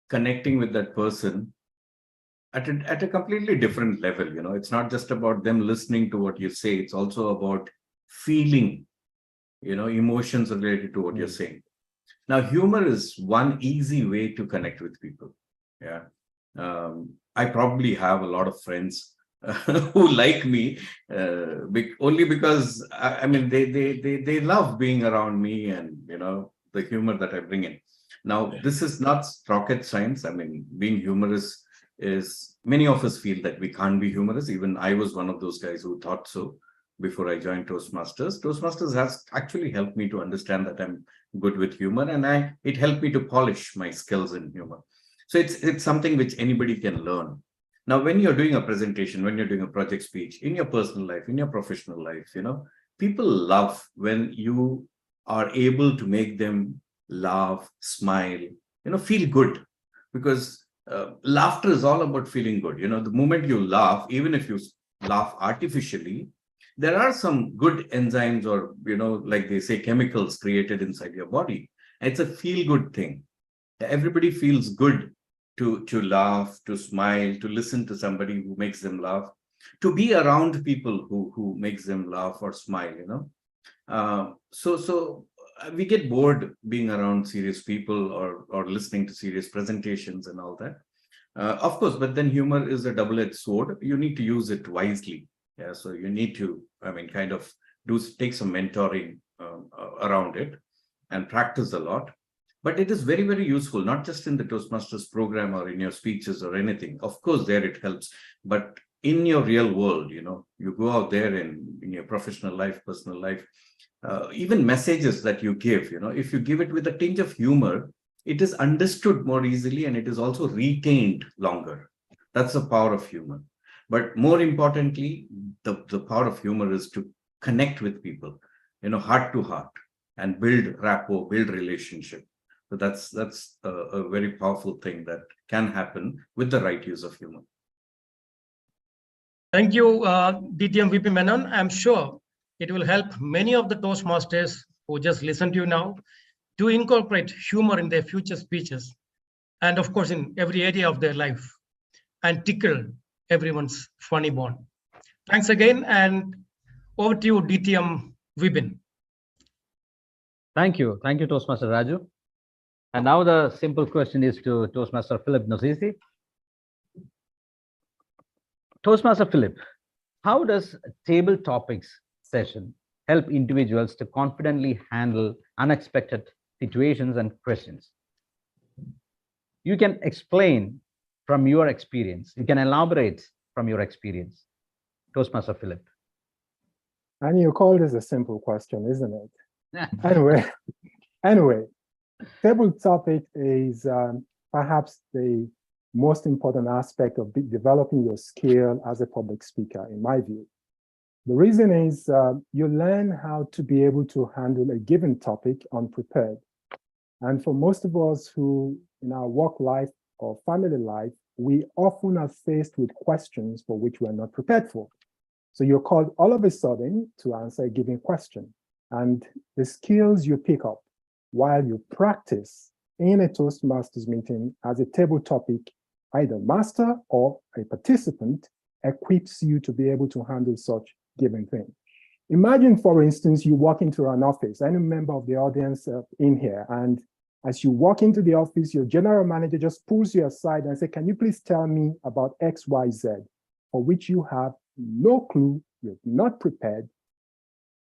connecting with that person at a completely different level. It's not just about them listening to what you say. It's also about feeling, emotions related to what you're saying. Now, humor is one easy way to connect with people. Yeah. I probably have a lot of friends who like me only because they love being around me and the humor that I bring in. Now, this is not rocket science. I mean, being humorous is, many of us feel that we can't be humorous. Even I was one of those guys who thought so before I joined Toastmasters. Toastmasters has actually helped me to understand that I'm good with humor, and it helped me to polish my skills in humor. So it's something which anybody can learn. Now, when you're doing a presentation, when you're doing a project speech, in your personal life, in your professional life, people love when you are able to make them laugh, smile, feel good. Because laughter is all about feeling good. The moment you laugh, even if you laugh artificially, there are some good enzymes or, like they say, chemicals created inside your body. It's a feel-good thing. Everybody feels good to laugh, to smile, to listen to somebody who makes them laugh, to be around people who makes them laugh or smile, So we get bored being around serious people or listening to serious presentations and all that. Of course, but then humor is a double-edged sword. You need to use it wisely. Yeah, so you need to, kind of take some mentoring around it and practice a lot. But it is very, very useful, not just in the Toastmasters program or in your speeches or anything. Of course, there it helps. But in your real world, you go out there in your professional life, personal life, even messages that you give, if you give it with a tinge of humor, it is understood more easily and it is also retained longer. That's the power of humor. But more importantly, the power of humor is to connect with people, heart to heart, and build rapport, build relationship. So that's a very powerful thing that can happen with the right use of humor.
Thank you, DTM VP Menon. I'm sure it will help many of the Toastmasters who just listened to you now to incorporate humor in their future speeches, and of course in every area of their life, and tickle everyone's funny bone. Thanks again, and over to you, DTM Vipin.
Thank you, Toastmaster Raju. And now the simple question is to Toastmaster Philip Nosisi. Toastmaster Philip, how does table topics session help individuals to confidently handle unexpected situations and questions? You can explain from your experience. You can elaborate from your experience. Toastmaster Philip.
And you call this a simple question, isn't it? Anyway, table topic is perhaps the most important aspect of developing your skill as a public speaker, in my view. The reason is you learn how to be able to handle a given topic unprepared. And for most of us who, in our work life or family life, we often are faced with questions for which we're not prepared for. So you're called all of a sudden to answer a given question. And the skills you pick up while you practice in a Toastmasters meeting as a table topic, either master or a participant, equips you to be able to handle such given thing. Imagine, for instance, you walk into an office, any member of the audience in here, and as you walk into the office, your general manager just pulls you aside and says, can you please tell me about X, Y, Z, for which you have no clue, you're not prepared.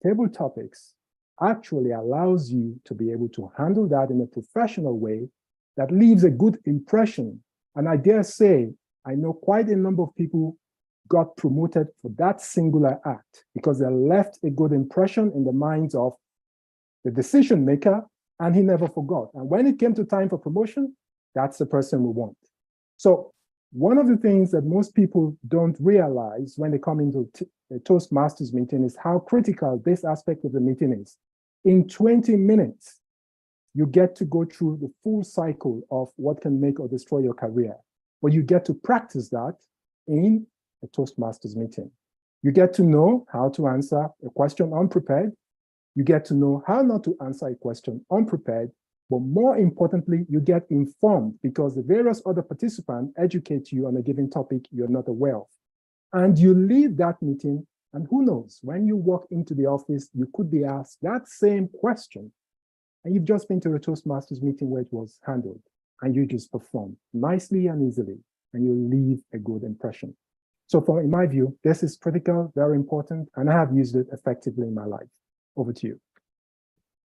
Table topics actually allows you to be able to handle that in a professional way that leaves a good impression. And I dare say, I know quite a number of people got promoted for that singular act because they left a good impression in the minds of the decision maker, and he never forgot. And when it came to time for promotion, that's the person we want. So one of the things that most people don't realize when they come into a Toastmasters meeting is how critical this aspect of the meeting is. In 20 minutes, you get to go through the full cycle of what can make or destroy your career. But you get to practice that in a Toastmasters meeting. You get to know how to answer a question unprepared. You get to know how not to answer a question unprepared. But more importantly, you get informed because the various other participants educate you on a given topic you're not aware of. And you leave that meeting, and who knows, when you walk into the office, you could be asked that same question. And you've just been to a Toastmasters meeting where it was handled, and you just perform nicely and easily, and you leave a good impression. So in my view, this is critical, very important, and I have used it effectively in my life. Over to you.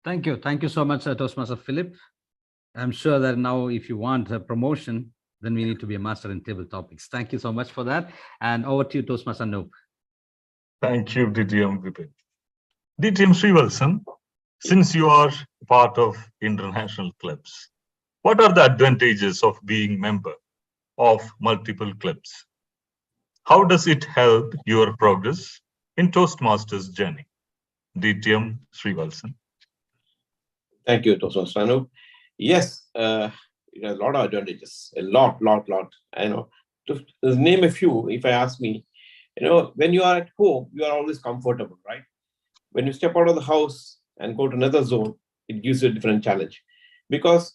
Thank you. Thank you so much, Toastmaster Philip. I'm sure that now if you want a promotion, then we need to be a master in table topics. Thank you so much for that. And over to you, Toastmaster Noop.
Thank you, DTM Vipin. DTM Srivalsan, since you are part of international clubs, what are the advantages of being member of multiple clubs? How does it help your progress in Toastmasters journey? DTM Srivalsan.
Thank you, Toastmaster Anup. Yes, it has a lot of advantages, a lot. I know. To name a few, if I ask me, when you are at home, you are always comfortable, right? When you step out of the house and go to another zone, it gives you a different challenge. Because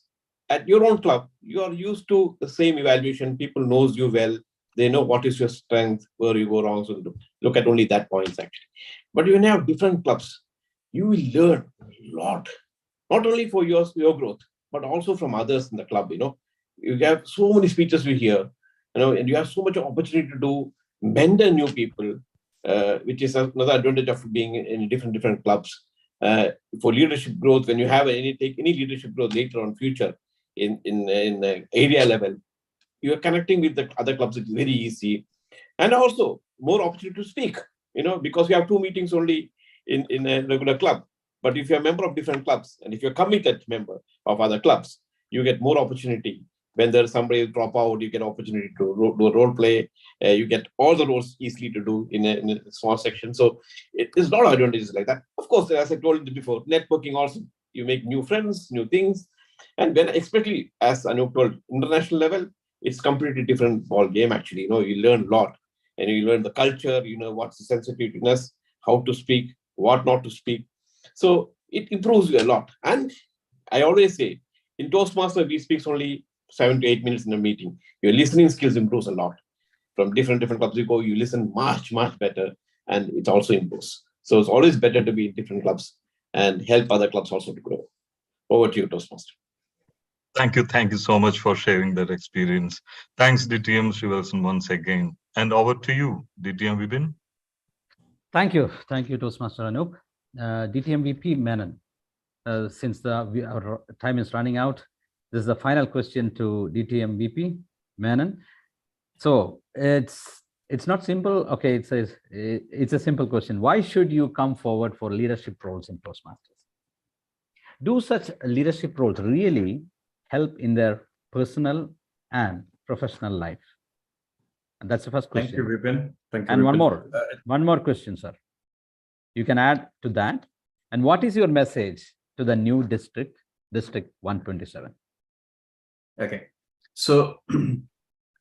at your own club, you are used to the same evaluation. People knows you well. They know what is your strength, where you go wrong. So look at only that points actually. But when you have different clubs, you will learn a lot. Not only for your growth, but also from others in the club. You have so many speeches we hear, and you have so much opportunity to do mentor new people, which is another advantage of being in different clubs. For leadership growth, when you have take any leadership growth later on future in area level, you are connecting with the other clubs. It's very easy, and also more opportunity to speak. Because we have 2 meetings only in a regular club. But if you're a member of different clubs, and if you're a committed member of other clubs, you get more opportunity. When there's somebody drop out, you get opportunity to do a role play. You get all the roles easily to do in a small section. So there's a lot of advantages like that. Of course, as I told you before, networking also, you make new friends, new things. And when, especially as Anup told, international level, it's completely different ball game actually. You learn a lot, and you learn the culture, what's the sensitiveness, how to speak, what not to speak. So it improves you a lot. And I always say, in Toastmaster, we speak only 7 to 8 minutes in a meeting. Your listening skills improves a lot. From different clubs you go, you listen much better, and it also improves. So it's always better to be in different clubs and help other clubs also to grow. Over to you, Toastmaster.
Thank you so much for sharing that experience. Thanks, DTM Srivalsan, once again. And over to you, DTM Vipin.
Thank you, Toastmaster Anup. DTM VP Menon. Since our time is running out, this is the final question to DTM VP Menon. So it's not simple. Okay, it's a simple question. Why should you come forward for leadership roles in Toastmasters? Do such leadership roles really help in their personal and professional life? And that's the first question.
Thank you, Vipin. Thank you.
And
Vipin.
one more question, sir. You can add to that. And what is your message to the new District 127?
Okay. So,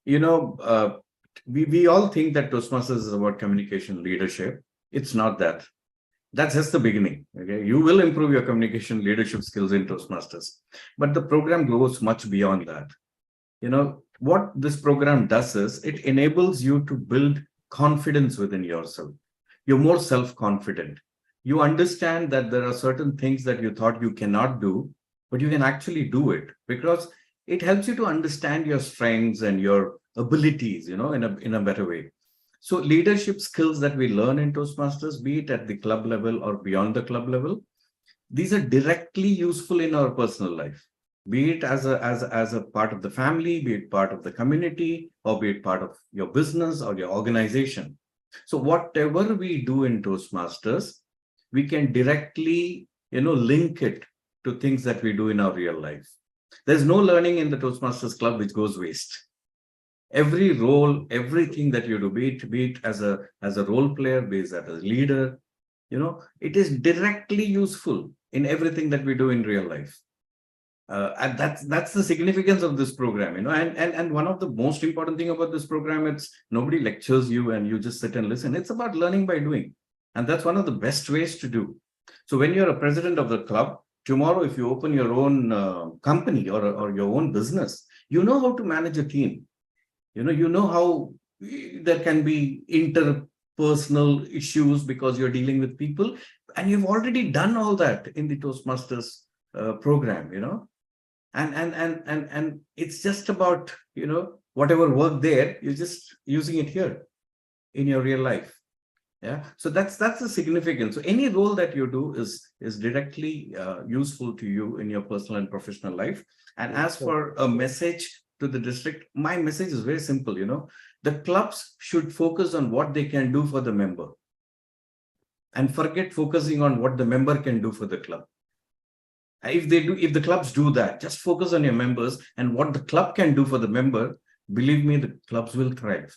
we all think that Toastmasters is about communication leadership. It's not that. That's just the beginning. Okay, you will improve your communication leadership skills in Toastmasters, but the program goes much beyond that. What this program does is it enables you to build confidence within yourself. You're more self-confident. You understand that there are certain things that you thought you cannot do, but you can actually do it, because it helps you to understand your strengths and your abilities, in a better way. So leadership skills that we learn in Toastmasters, be it at the club level or beyond the club level, these are directly useful in our personal life, be it as a part of the family, be it part of the community, or be it part of your business or your organization. So whatever we do in Toastmasters, we can directly, link it to things that we do in our real life. There's no learning in the Toastmasters Club which goes waste. Every role, everything that you do, be it as a role player, be it as a leader, it is directly useful in everything that we do in real life. And that's the significance of this program, and one of the most important thing about this program, it's nobody lectures you and you just sit and listen. It's about learning by doing. And that's one of the best ways to do. So when you're a president of the club, tomorrow, if you open your own company or your own business, you know how to manage a team. You know how there can be interpersonal issues because you're dealing with people, and you've already done all that in the Toastmasters program, and it's just about, whatever work there, you're just using it here in your real life. Yeah, so that's the significance. So any role that you do is directly useful to you in your personal and professional life. And as for a message to the district, my message is very simple. The clubs should focus on what they can do for the member, and forget focusing on what the member can do for the club. If the clubs do that, just focus on your members and what the club can do for the member. Believe me, the clubs will thrive.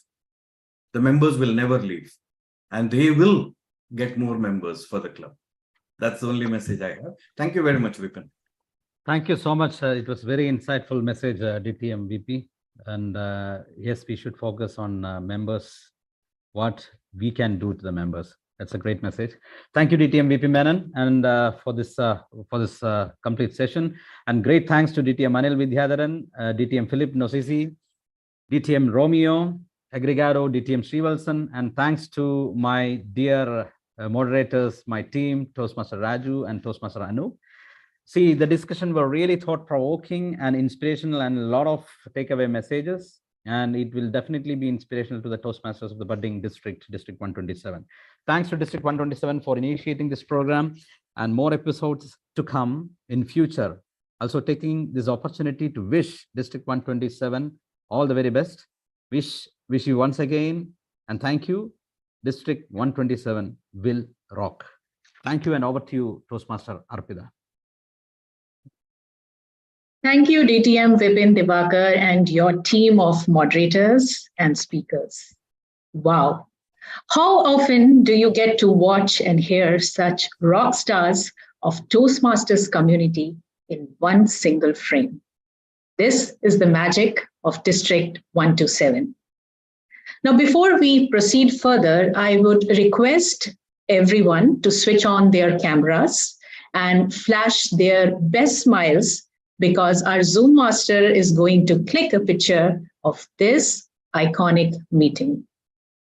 The members will never leave, and they will get more members for the club. That's the only message I have. Thank you very much, Vipin.
Thank you so much. It was very insightful message, DTM VP. And yes, we should focus on members, what we can do to the members. That's a great message. Thank you, DTM VP Menon, and for this complete session. And great thanks to DTM Anil Vidhyadharan, DTM Philip Nosisi, DTM Romeo Aggregado, DTM Srivalsan, and thanks to my dear moderators, my team, Toastmaster Raju and Toastmaster Anu. See, the discussion were really thought-provoking and inspirational, and a lot of takeaway messages. And it will definitely be inspirational to the Toastmasters of the budding District 127. Thanks to District 127 for initiating this program, and more episodes to come in future. Also taking this opportunity to wish District 127 all the very best. Wish you once again, and thank you. District 127 will rock. Thank you, and over to you, Toastmaster Arpita.
Thank you, DTM Vipin Divakar and your team of moderators and speakers. Wow. How often do you get to watch and hear such rock stars of Toastmasters community in one single frame? This is the magic of District 127. Now, before we proceed further, I would request everyone to switch on their cameras and flash their best smiles, because our Zoom master is going to click a picture of this iconic meeting.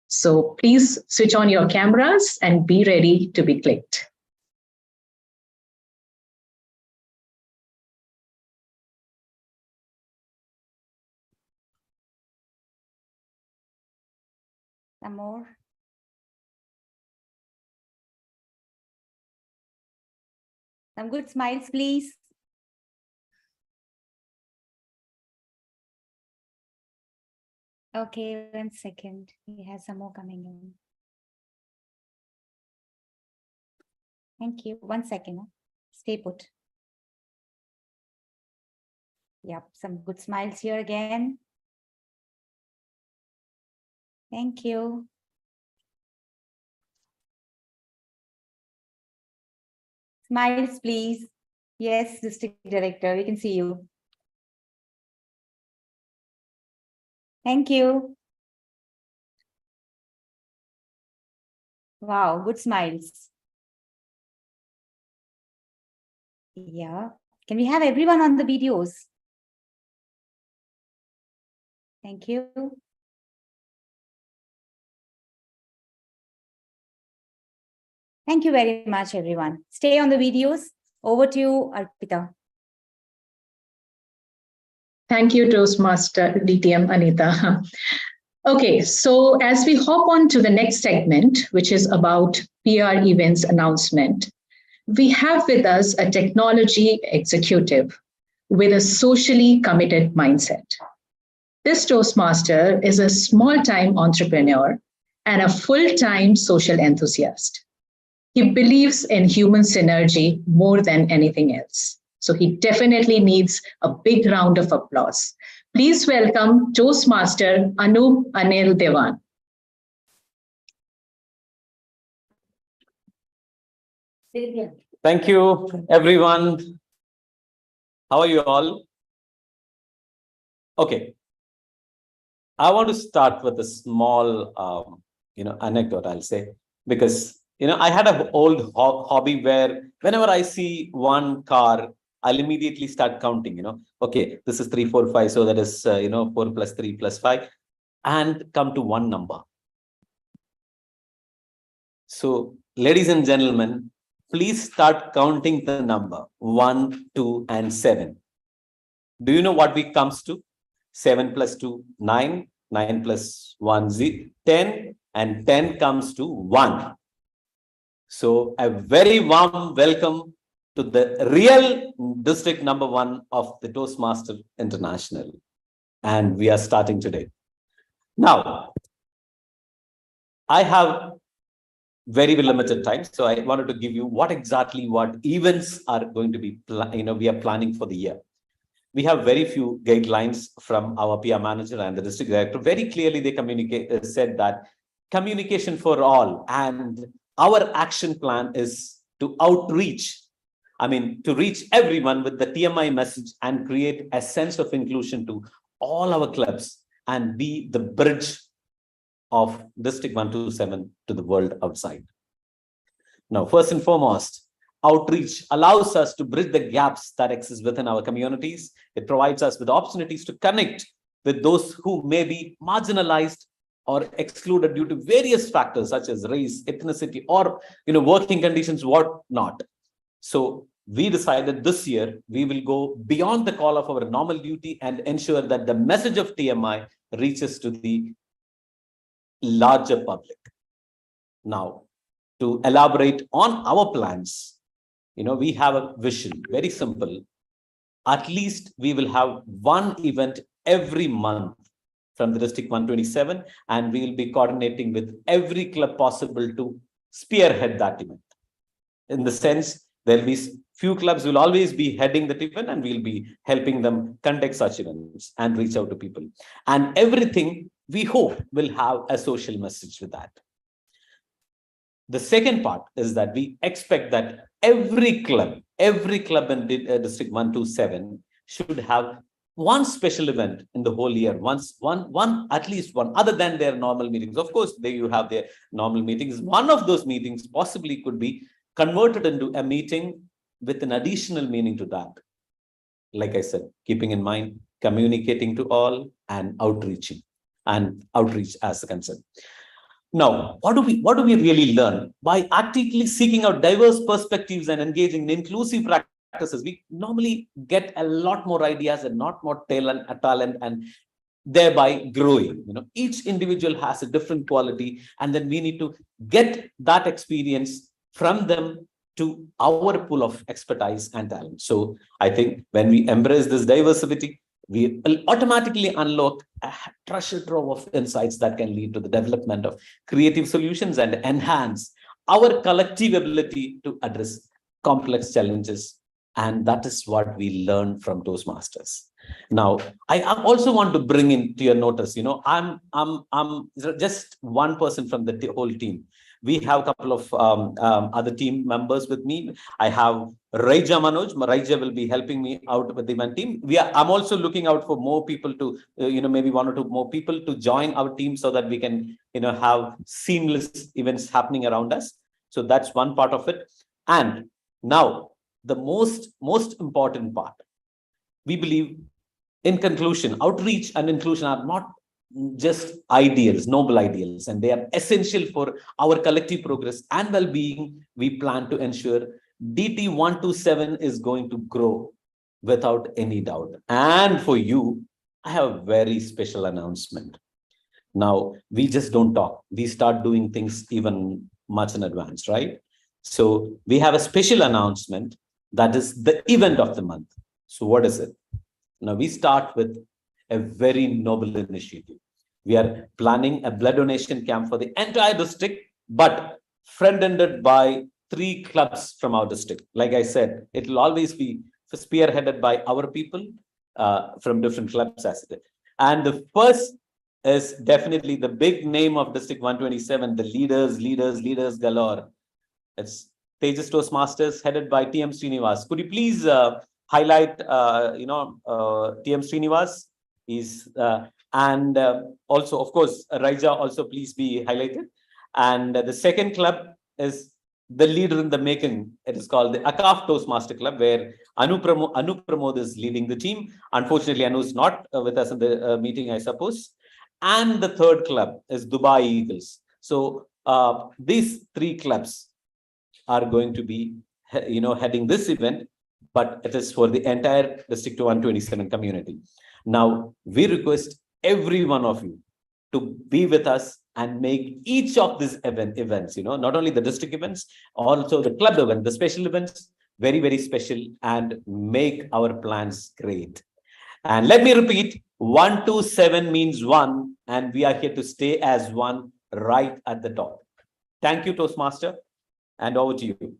So please switch on your cameras and be ready to be clicked.
Some more. Some good smiles, please. Okay, 1 second. We have some more coming in. Thank you. 1 second. Stay put. Yep, some good smiles here again. Thank you. Smiles, please. Yes, District Director, we can see you. Thank you. Wow, good smiles. Yeah. Can we have everyone on the videos? Thank you. Thank you very much, everyone. Stay on the videos. Over to you, Arpita.
Thank you, Toastmaster DTM Anita. Okay, so as we hop on to the next segment, which is about PR events announcement, we have with us a technology executive with a socially committed mindset. This Toastmaster is a small-time entrepreneur and a full-time social enthusiast. He believes in human synergy more than anything else. So he definitely needs a big round of applause. Please welcome Toastmaster Anup Anil Devan.
Thank you, everyone. How are you all? Okay. I want to start with a small, anecdote, I'll say, because, I had an old hobby where whenever I see one car, I'll immediately start counting, okay, this is 3, 4, 5. So that is, 4 plus 3 plus 5 and come to one number. So, ladies and gentlemen, please start counting the number 1, 2, and 7. Do you know what we comes to? 7 plus 2, 9, 9 plus 1, 10, and 10 comes to 1. So a very warm welcome to the real district number 1 of the Toastmaster International. And we are starting today. Now, I have very limited time. So I wanted to give you what events are going to be, we are planning for the year. We have very few guidelines from our PR manager and the district director. Very clearly, they said that communication for all, and our action plan is to outreach. To reach everyone with the TMI message and create a sense of inclusion to all our clubs and be the bridge of District 127 to the world outside. Now, first and foremost, outreach allows us to bridge the gaps that exist within our communities. It provides us with opportunities to connect with those who may be marginalized or excluded due to various factors such as race, ethnicity, or working conditions, whatnot. So we decided this year we will go beyond the call of our normal duty and ensure that the message of TMI reaches to the larger public. Now, to elaborate on our plans, we have a vision, very simple. At least we will have one event every month from the District 127, and we will be coordinating with every club possible to spearhead that event. In the sense, there'll be few clubs will always be heading that event, and we'll be helping them conduct such events and reach out to people. And everything we hope will have a social message with that. The second part is that we expect that every club in District 127 should have one special event in the whole year, at least one, other than their normal meetings. Of course, you have their normal meetings. One of those meetings possibly could be converted into a meeting with an additional meaning to that. Like I said, keeping in mind, communicating to all and outreach as a concern. Now, what do we really learn? By actively seeking out diverse perspectives and engaging in inclusive practices, we normally get a lot more ideas and not more talent and thereby growing. Each individual has a different quality, and then we need to get that experience from them to our pool of expertise and talent. So I think when we embrace this diversity, we will automatically unlock a treasure trove of insights that can lead to the development of creative solutions and enhance our collective ability to address complex challenges. And that is what we learn from Toastmasters. Now, I also want to bring into your notice, I'm just one person from the whole team. We have a couple of other team members with me. I have Raija Manoj. Raija will be helping me out with the event team. I'm also looking out for more people to, maybe 1 or 2 more people to join our team so that we can, have seamless events happening around us. So that's one part of it. And now the most important part, we believe, in conclusion, outreach and inclusion are not just ideals, noble ideals, and they are essential for our collective progress and well-being. We plan to ensure DT 127 is going to grow without any doubt. And for you, I have a very special announcement. Now, we just don't talk. We start doing things even much in advance, right? So we have a special announcement that is the event of the month. So what is it? Now, we start with a very noble initiative. We are planning a blood donation camp for the entire district, but friend-ended by 3 clubs from our district. Like I said, it will always be spearheaded by our people from different clubs. And the first is definitely the big name of District 127, the leaders galore. It's Tejas Toastmasters headed by TM Srinivas. Could you please highlight, TM Srinivas is, and also, of course, Raija also please be highlighted. And the second club is the leader in the making. It is called the Akaf Toastmaster Club, where Anu Pramod is leading the team. Unfortunately, Anu is not with us in the meeting, I suppose. And the third club is Dubai Eagles. So these three clubs are going to be, heading this event, but it is for the entire District 127 community. Now, we request every one of you to be with us and make each of these events, not only the district events, also the club event, the special events, very, very special, and make our plans great. And let me repeat, 127 means one, and we are here to stay as one right at the top. Thank you, Toastmaster, and over to you.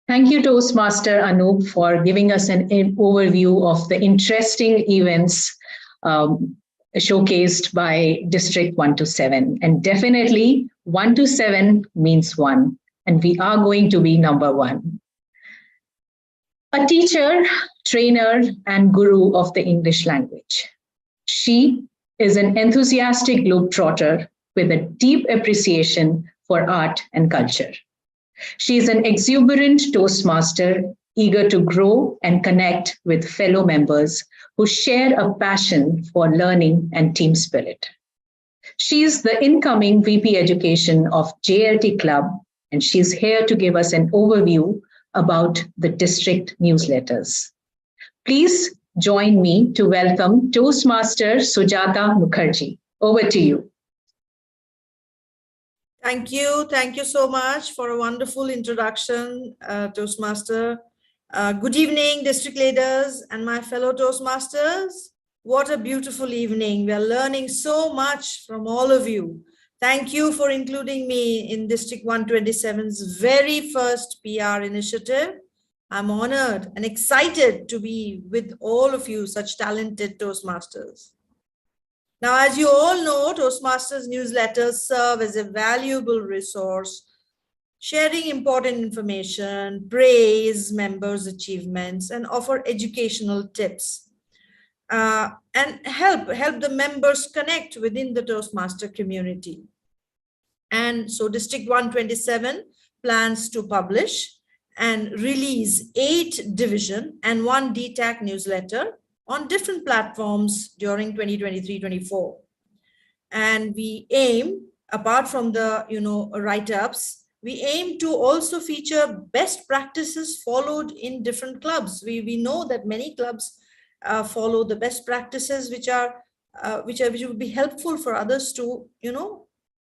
Thank you, Toastmaster Anup, for giving us an overview of the interesting events showcased by District 127. And definitely 127 means one, and we are going to be number one. A teacher, trainer, and guru of the English language. She is an enthusiastic globetrotter with a deep appreciation for art and culture. She is an exuberant Toastmaster, eager to grow and connect with fellow members who share a passion for learning and team spirit. She is the incoming VP Education of JLT Club, and she's here to give us an overview about the district newsletters. Please join me to welcome Toastmaster Sujata Mukherjee. Over to you.
Thank you. Thank you so much for a wonderful introduction, Toastmaster. Good evening, district leaders and my fellow Toastmasters. What a beautiful evening. We are learning so much from all of you. Thank you for including me in District 127's very first PR initiative. I'm honored and excited to be with all of you, such talented Toastmasters. Now, as you all know, Toastmasters newsletters serve as a valuable resource, sharing important information, praise members' achievements, and offer educational tips, and help the members connect within the Toastmaster community. And so District 127 plans to publish and release 8 division and 1 DTAC newsletter on different platforms during 2023-24. And we aim, apart from the write-ups, we aim to also feature best practices followed in different clubs. We know that many clubs follow the best practices which would be helpful for others to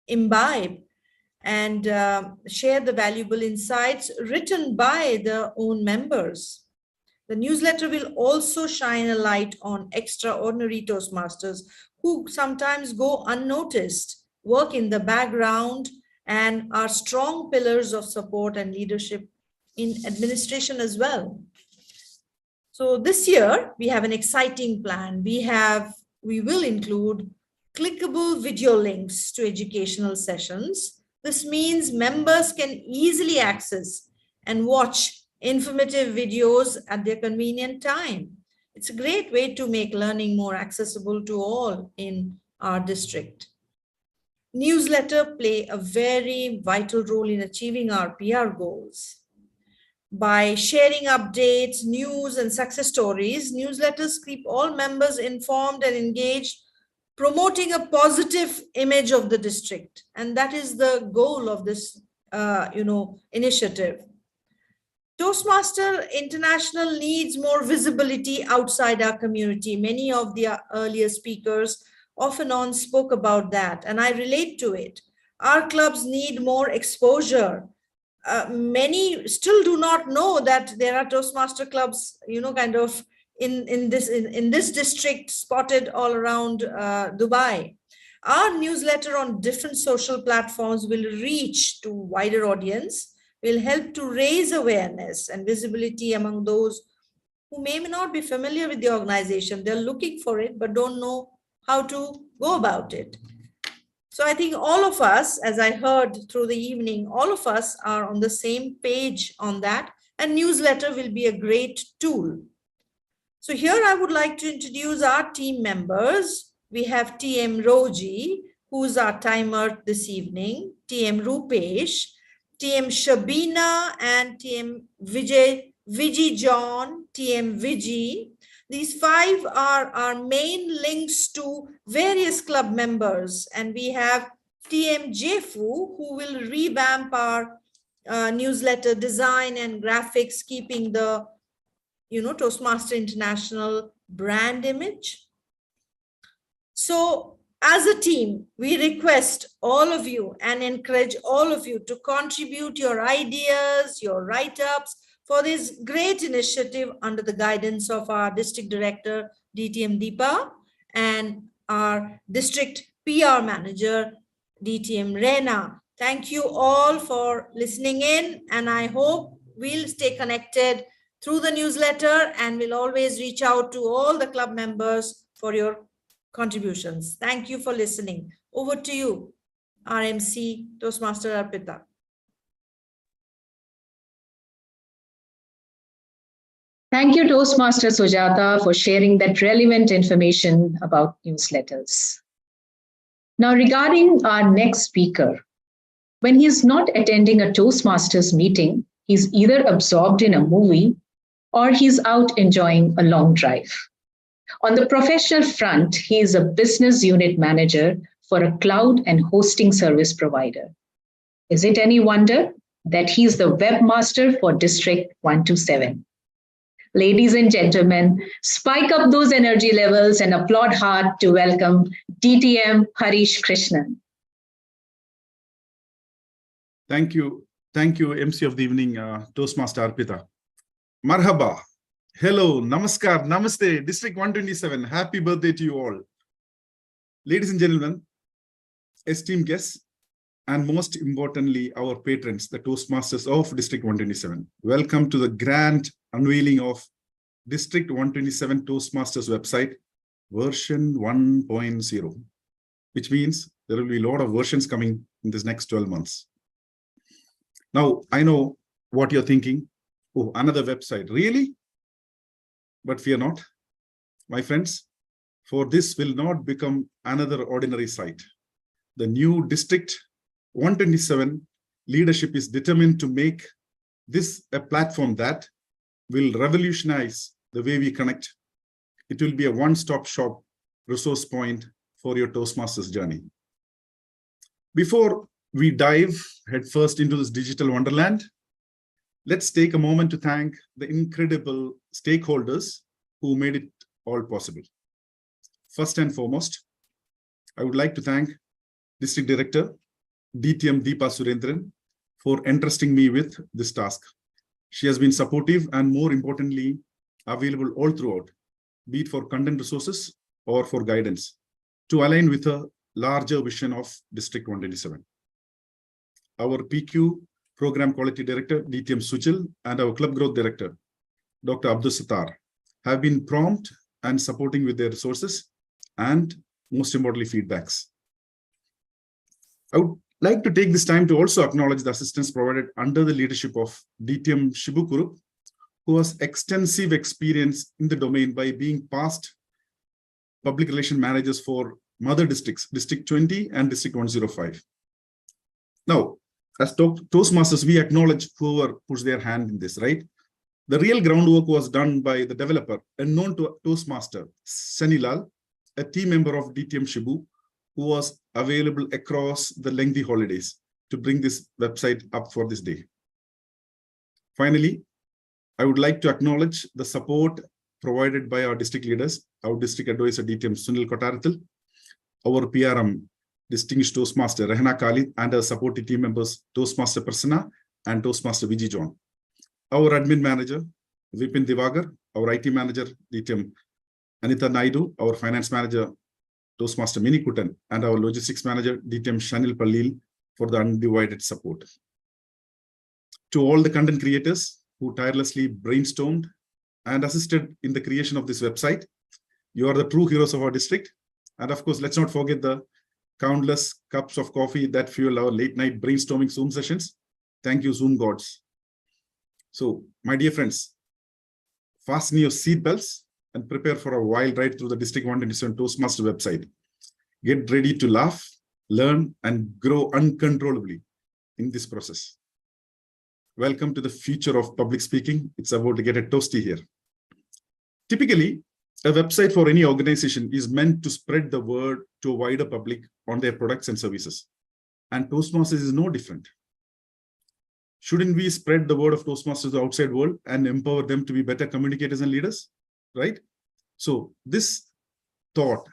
imbibe and share the valuable insights written by their own members. The newsletter will also shine a light on extraordinary Toastmasters who sometimes go unnoticed, work in the background, and are strong pillars of support and leadership in administration as well. So this year, we have an exciting plan. We will include clickable video links to educational sessions. This means members can easily access and watch informative videos at their convenient time. It's a great way to make learning more accessible to all in our district. Newsletters play a very vital role in achieving our PR goals. By sharing updates, news, and success stories, newsletters keep all members informed and engaged, promoting a positive image of the district. And that is the goal of this initiative. Toastmaster International needs more visibility outside our community. Many of the earlier speakers off and on spoke about that, and I relate to it. Our clubs need more exposure. Many still do not know that there are Toastmaster clubs, in this district spotted all around Dubai. Our newsletter on different social platforms will reach to wider audience, will help to raise awareness and visibility among those who may not be familiar with the organization. They're looking for it, but don't know how to go about it. So I think all of us, as I heard through the evening, all of us are on the same page on that, and newsletter will be a great tool. So here I would like to introduce our team members. We have TM Roji, who's our timer this evening, TM Rupesh, TM Shabina, and TM Vijay John, TM Vijay. These 5 are our main links to various club members. And we have TM Jefu, who will revamp our newsletter design and graphics, keeping the Toastmaster International brand image. So as a team, we request all of you and encourage all of you to contribute your ideas, your write-ups for this great initiative under the guidance of our District Director, DTM Deepa, and our District PR Manager, DTM Rena. Thank you all for listening in, and I hope we'll stay connected through the newsletter, and we'll always reach out to all the club members for your contributions. Thank you for listening. Over to you, RMC Toastmaster Arpita.
Thank you, Toastmaster Sujata, for sharing that relevant information about newsletters. Now, regarding our next speaker, when he is not attending a Toastmasters meeting, he's either absorbed in a movie or he's out enjoying a long drive. On the professional front, he is a business unit manager for a cloud and hosting service provider. Is it any wonder that he's the webmaster for District 127? Ladies and gentlemen, spike up those energy levels and applaud hard to welcome DTM Harish Krishnan.
Thank you. Thank you, MC of the evening, Toastmaster Arpita. Marhaba. Hello, namaskar, namaste, District 127. Happy birthday to you all. Ladies and gentlemen, esteemed guests, and most importantly, our patrons, the Toastmasters of District 127. Welcome to the grand unveiling of District 127 Toastmasters website, version 1.0, which means there will be a lot of versions coming in this next 12 months. Now, I know what you're thinking. Oh, another website, really? But fear not, my friends, for this will not become another ordinary site. The new District 127 leadership is determined to make this a platform that will revolutionize the way we connect. It will be a one-stop shop resource point for your Toastmasters journey. Before we dive headfirst into this digital wonderland, let's take a moment to thank the incredible stakeholders who made it all possible. First and foremost, I would like to thank District Director DTM Deepa Surendran for entrusting me with this task. She has been supportive and, more importantly, available all throughout, be it for content resources or for guidance, to align with a larger vision of District 127. Our PQ Program Quality Director, DTM Sujil, and our Club Growth Director, Dr. Abdul Sattar, have been prompt and supporting with their resources and, most importantly, feedbacks. I would like to take this time to also acknowledge the assistance provided under the leadership of DTM Shibukuru, who has extensive experience in the domain by being past public relation managers for mother districts, District 20 and District 105. Now, as Toastmasters, we acknowledge whoever puts their hand in this, right? The real groundwork was done by the developer, a known Toastmaster, Sanilal, a team member of DTM Shibu, who was available across the lengthy holidays to bring this website up for this day. Finally, I would like to acknowledge the support provided by our district leaders, our district advisor, DTM Sunil Kotarathil, our PRM, Distinguished Toastmaster Rehna Khalid, and our supporting team members, Toastmaster Prasanna and Toastmaster Vijay John. Our admin manager, Vipin Divagar, our IT manager, DTM Anita Naidu, our finance manager, Toastmaster Mini Kutan, and our logistics manager, DTM Shanil Palil, for the undivided support. To all the content creators who tirelessly brainstormed and assisted in the creation of this website, you are the true heroes of our district. And of course, let's not forget the countless cups of coffee that fuel our late night brainstorming Zoom sessions. Thank you, Zoom gods. So, my dear friends, fasten your seatbelts and prepare for a wild ride through the District 127 Toastmaster website. Get ready to laugh, learn, and grow uncontrollably in this process. Welcome to the future of public speaking. It's about to get a toasty here. Typically, a website for any organization is meant to spread the word to a wider public on their products and services. And Toastmasters is no different. Shouldn't we spread the word of Toastmasters to the outside world and empower them to be better communicators and leaders, right? So this thought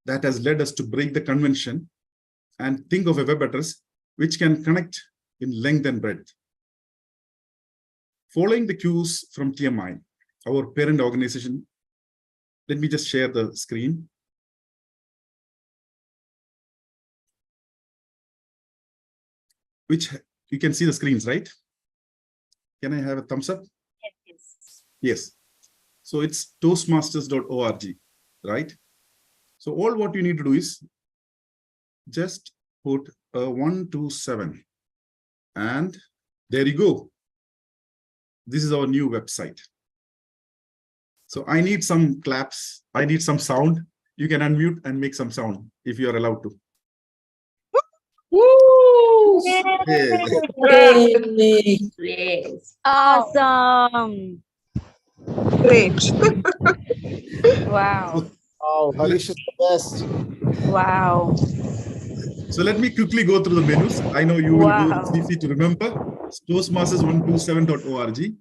that has led us to break the convention and think of a web address which can connect in length and breadth. Following the cues from TMI, our parent organization, let me just share the screen. Which you can see the screens, right? Can I have a thumbs up?
Yes.
Yes. So it's toastmasters.org, right? So all what you need to do is just put a 127 and there you go. This is our new website. So I need some claps. I need some sound. You can unmute and make some sound if you are allowed to.
Woo!
Yay.
Yes. Awesome.
Great.
Wow.
Oh, Harish is the best.
Wow.
So let me quickly go through the menus. I know you will go
Wow.
it's easy to remember. Toastmasters127.org.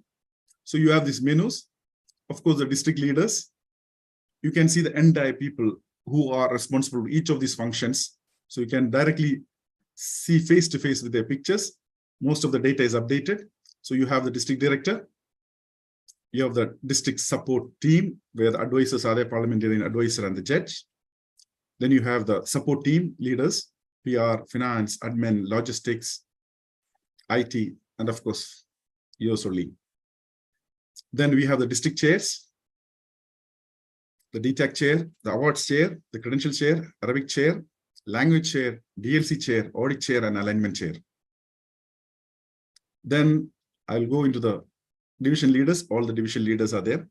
So you have these menus. Of course, the district leaders. You can see the entire people who are responsible for each of these functions. So you can directly see face to face with their pictures. Most of the data is updated. So you have the district director. You have the district support team where the advisors are the parliamentarian advisor and the judge. Then you have the support team leaders, PR, finance, admin, logistics, IT, and of course, yours only. Then we have the district chairs, the DTAC chair, the awards chair, the credential chair, Arabic chair, language chair, DLC chair, audit chair, and alignment chair. Then I'll go into the division leaders. All the division leaders are there.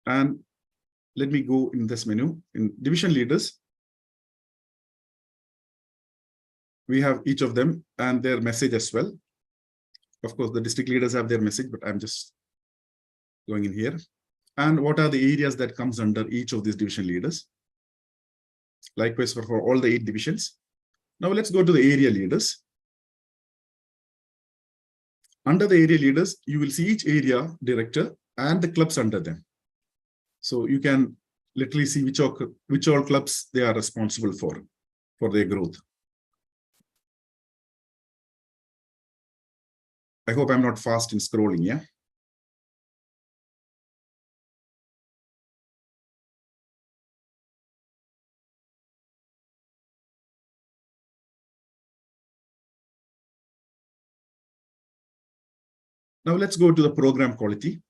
And let me go in this menu. In division leaders, we have each of them and their message as well. Of course, the district leaders have their message, but I'm just going in here. And what are the areas that comes under each of these division leaders? Likewise for all the 8 divisions. Now let's go to the area leaders. Under the area leaders, you will see each area director and the clubs under them. So you can literally see which all clubs they are responsible for their growth. I hope I'm not fast in scrolling, yeah? Now let's go to the program quality.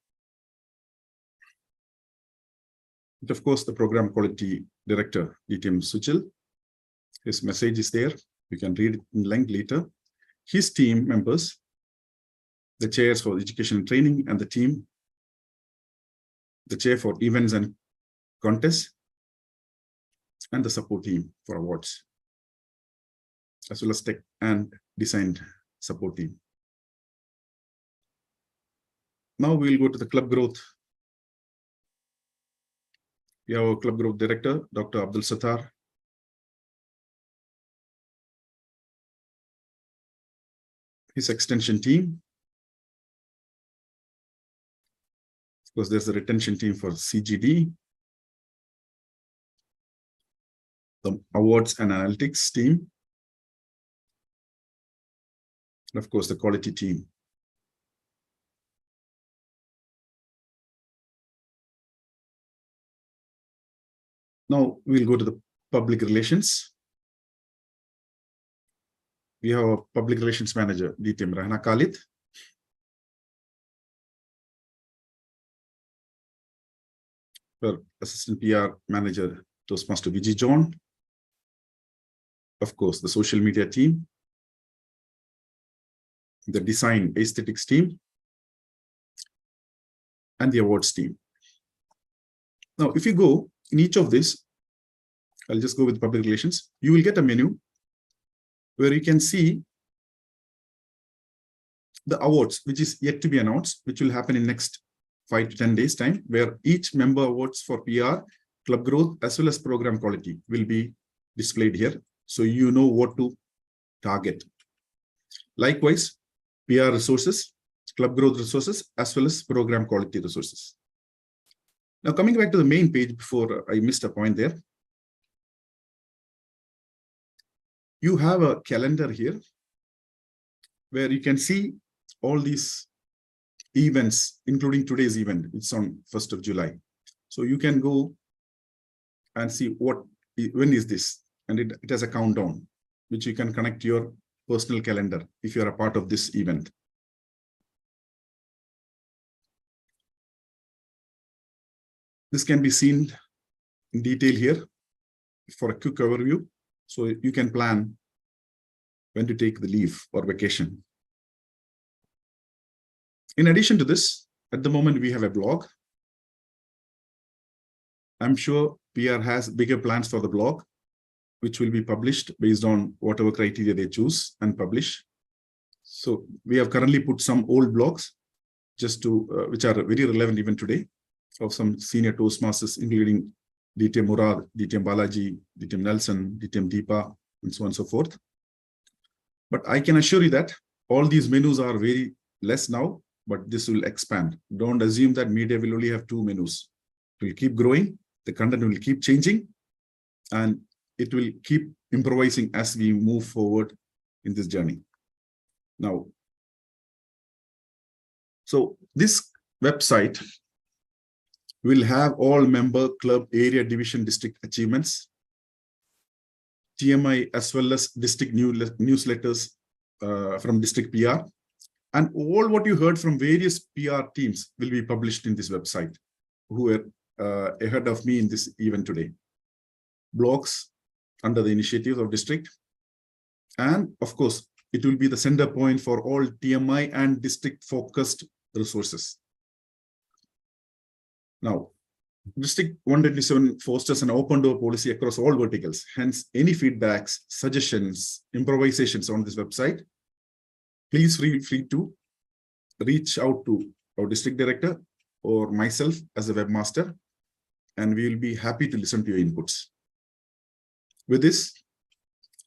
And of course, the program quality director, DTM Suchil, his message is there. You can read it in length later. His team members, the chairs for education and training and the team, the chair for events and contests, and the support team for awards, as well as tech and design support team. Now we'll go to the club growth. We have our club growth director, Dr. Abdul Sattar. His extension team. Of course, there's the retention team for CGD. The awards and analytics team. And of course, the quality team. Now we'll go to the public relations. We have a public relations manager, DTM Rahna Khalid. Our assistant PR manager, Toastmaster Vijay John. of course, the social media team, the design aesthetics team, and the awards team. Now, if you go in each of this, I'll just go with public relations, you will get a menu where you can see the awards, which is yet to be announced, which will happen in next 5 to 10 days time, where each member awards for PR, club growth, as well as program quality will be displayed here. So you know what to target. Likewise, PR resources, club growth resources, as well as program quality resources. Now, coming back to the main page before I missed a point there, you have a calendar here where you can see all these events, including today's event. It's on 1st of July. So you can go and see when is this, and it has a countdown, which you can connect to your personal calendar if you're a part of this event. This can be seen in detail here for a quick overview. So you can plan when to take the leave or vacation. In addition to this, at the moment, we have a blog. I'm sure PR has bigger plans for the blog, which will be published based on whatever criteria they choose and publish. So we have currently put some old blogs just to, which are very relevant even today, of some senior Toastmasters, including DTM Murad, DTM Balaji, DTM Nelson, DTM Deepa, and so on and so forth. But I can assure you that all these menus are very less now, but this will expand. Don't assume that media will only have 2 menus. It will keep growing, the content will keep changing, and it will keep improvising as we move forward in this journey. Now, so this website will have all member, club, area, division, district achievements, TMI, as well as district newsletters from district PR. And all what you heard from various PR teams will be published in this website, who are ahead of me in this event today. Blogs under the initiatives of district. And of course, it will be the center point for all TMI and district focused resources. Now, District 127 fosters an open door policy across all verticals. Hence, any feedbacks, suggestions, improvisations on this website, please feel free to reach out to our district director or myself as a webmaster, and we will be happy to listen to your inputs. With this,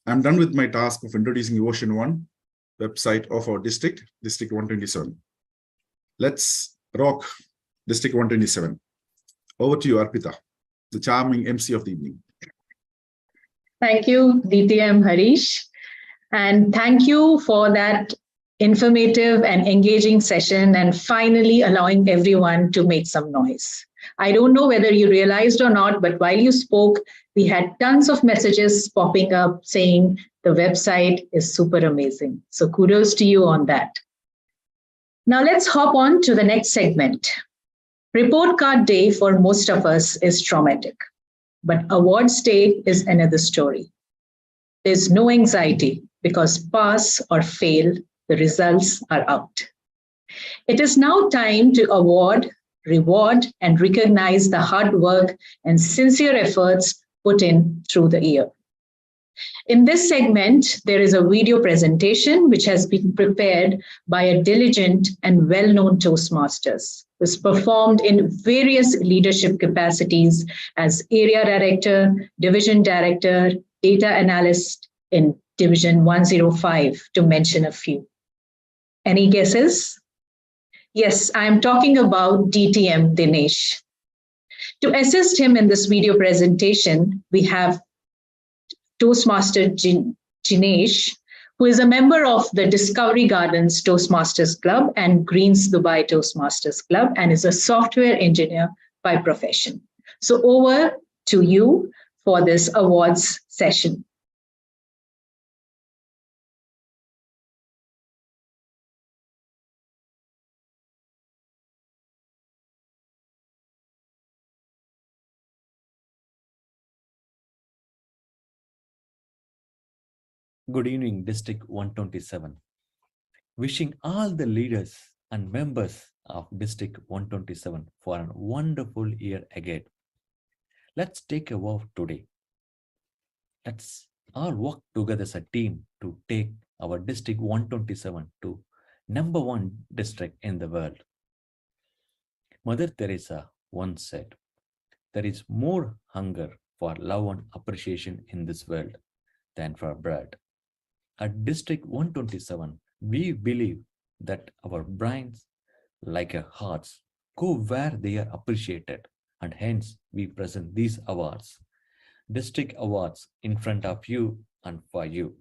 I'm done with my task of introducing version 1 website of our district, District 127. Let's rock District 127. Over to you, Arpita, the charming MC of the evening.
Thank you, DTM Harish. And thank you for that informative and engaging session and finally allowing everyone to make some noise. I don't know whether you realized or not, but while you spoke, we had tons of messages popping up saying the website is super amazing. So kudos to you on that. Now let's hop on to the next segment. Report card day for most of us is traumatic, but awards day is another story. There's no anxiety because pass or fail, the results are out. It is now time to award, reward, and recognize the hard work and sincere efforts put in through the year. In this segment, there is a video presentation which has been prepared by a diligent and well-known Toastmasters. It was performed in various leadership capacities as area director, division director, data analyst in Division 105, to mention a few. Any guesses? Yes, I'm talking about DTM Dinesh. To assist him in this video presentation, we have Toastmaster Dinesh, who is a member of the Discovery Gardens Toastmasters Club and Greens Dubai Toastmasters Club, and is a software engineer by profession. So over to you for this awards session.
Good evening, District 127. Wishing all the leaders and members of District 127 for a wonderful year ahead. Let's take a vow today. Let's all work together as a team to take our District 127 to #1 district in the world. Mother Teresa once said, there is more hunger for love and appreciation in this world than for bread. At District 127, we believe that our brains, like our hearts, go where they are appreciated, and hence we present these awards, district awards, in front of you and for you.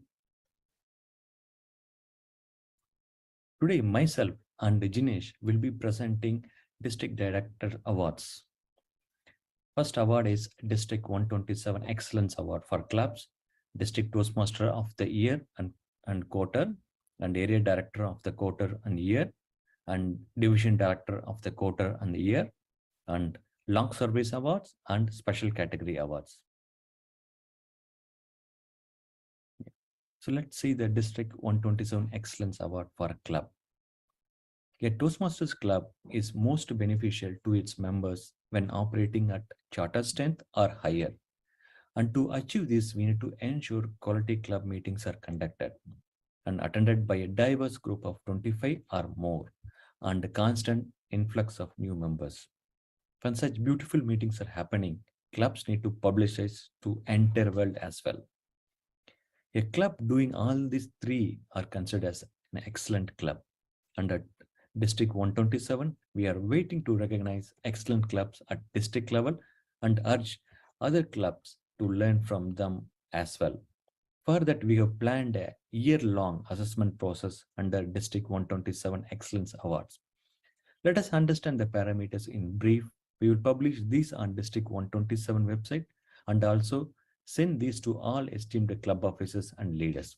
Today, myself and Jinesh will be presenting District Director Awards. First award is District 127 Excellence Award for clubs, District Toastmaster of the Year and Quarter, and Area Director of the Quarter and Year, and Division Director of the Quarter and the Year, and Long Service Awards and Special Category Awards. So let's see the District 127 Excellence Award for a club. A Toastmasters club is most beneficial to its members when operating at charter strength or higher. And to achieve this, we need to ensure quality club meetings are conducted and attended by a diverse group of 25 or more, and a constant influx of new members. When such beautiful meetings are happening, clubs need to publicize to entire world as well. A club doing all these three are considered as an excellent club. And at District 127, we are waiting to recognize excellent clubs at district level and urge other clubs to learn from them as well. For that, we have planned a year-long assessment process under District 127 Excellence Awards. Let us understand the parameters in brief. We will publish these on District 127 website and also send these to all esteemed club officers and leaders.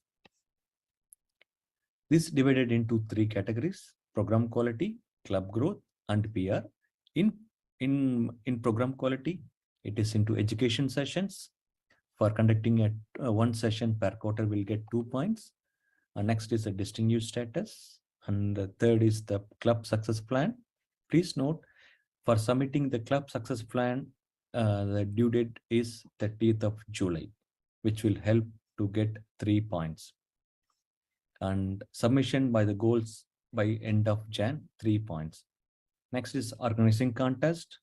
This is divided into three categories: program quality, club growth, and PR. In program quality, it is into education sessions. For conducting one session per quarter, we'll get 2 points. Next is a distinguished status. And the third is the club success plan. Please note, for submitting the club success plan, the due date is 30th of July, which will help to get 3 points. And submission by the goals by end of Jan, 3 points. Next is organizing contest.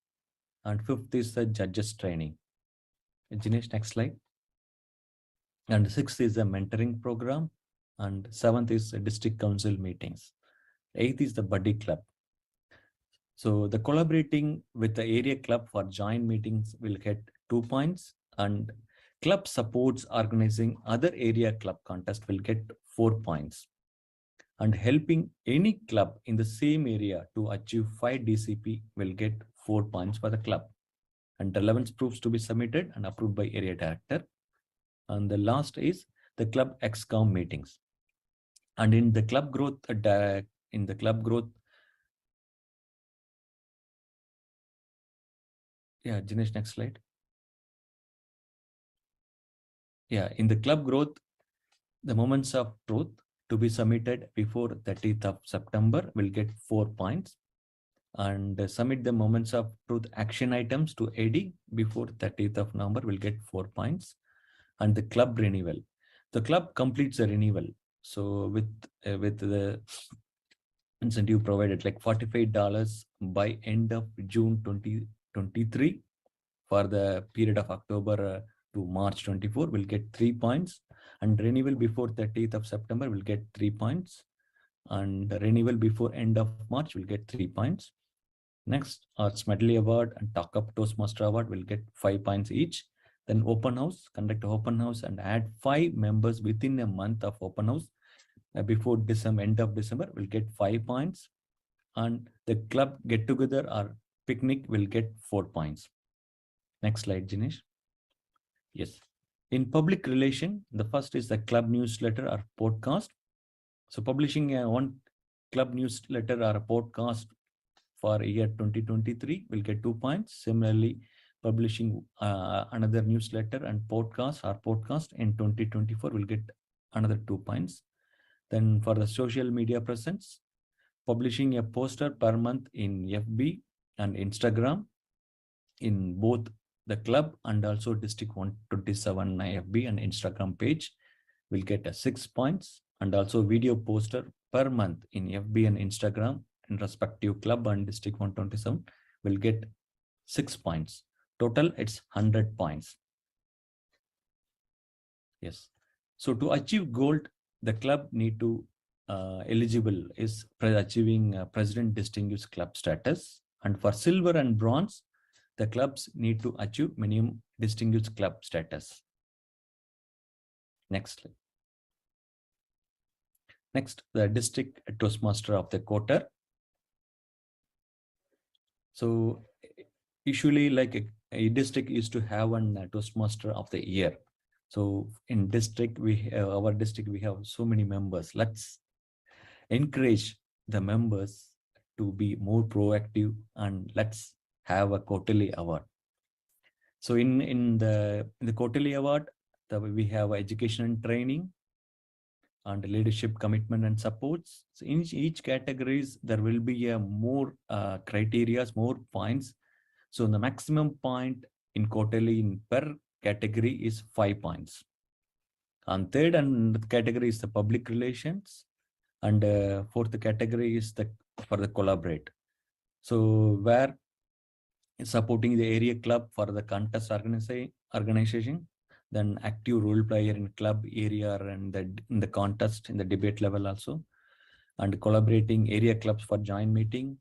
And fifth is the judges training. Jinesh, next slide. And sixth is the mentoring program. And seventh is the district council meetings. Eighth is the buddy club. So the collaborating with the area club for joint meetings will get 2 points, and club supports organizing other area club contest will get 4 points. And helping any club in the same area to achieve 5 DCP will get 4 points for the club. And relevance proofs to be submitted and approved by area director. And the last is the club XCOM meetings. And in the club growth, yeah, Jinesh, next slide. Yeah, in the club growth, the moments of truth to be submitted before 30th of September will get 4 points. And submit the moments of truth action items to AD before 30th of November will get 4 points. And the club renewal, the club completes the renewal. So with the incentive provided, like $45 by end of June 2023 for the period of October to March 24 will get 3 points, and renewal before 30th of September will get 3 points, and renewal before end of March will get 3 points. Next, Arts Medley Award and Talk Up Toastmaster Award will get 5 points each. Then open house, conduct an open house and add 5 members within a month of open house before December, end of December will get 5 points. And the club get together or picnic will get 4 points. Next slide, Jinesh. Yes. In public relation, the first is the club newsletter or podcast. So publishing one club newsletter or a podcast for year 2023 will get 2 points. Similarly, publishing another newsletter and podcast in 2024 will get another 2 points. Then for the social media presence, publishing a poster per month in FB and Instagram in both the club and also District 127 FB and Instagram page will get a 6 points, and also video poster per month in FB and Instagram in respective club and District 127 will get 6 points. Total, it's 100 points. Yes. So to achieve gold, the club need to eligible is achieving President Distinguished Club status. And for silver and bronze, the clubs need to achieve minimum Distinguished Club status. Next slide. Next, the District Toastmaster of the quarter. So usually like a district used to have one Toastmaster of the year. So in district, our district, we have so many members. Let's encourage the members to be more proactive, and let's have a quarterly award. So in the quarterly award, we have education and training and leadership commitment and supports. So in each categories, there will be a more criteria, more points. So the maximum point in quarterly in per category is 5 points. And third and category is the public relations, and fourth category is for the collaborate. So where supporting the area club for the contest organization, then active role player in club area and in the contest in the debate level also, and collaborating area clubs for joint meeting,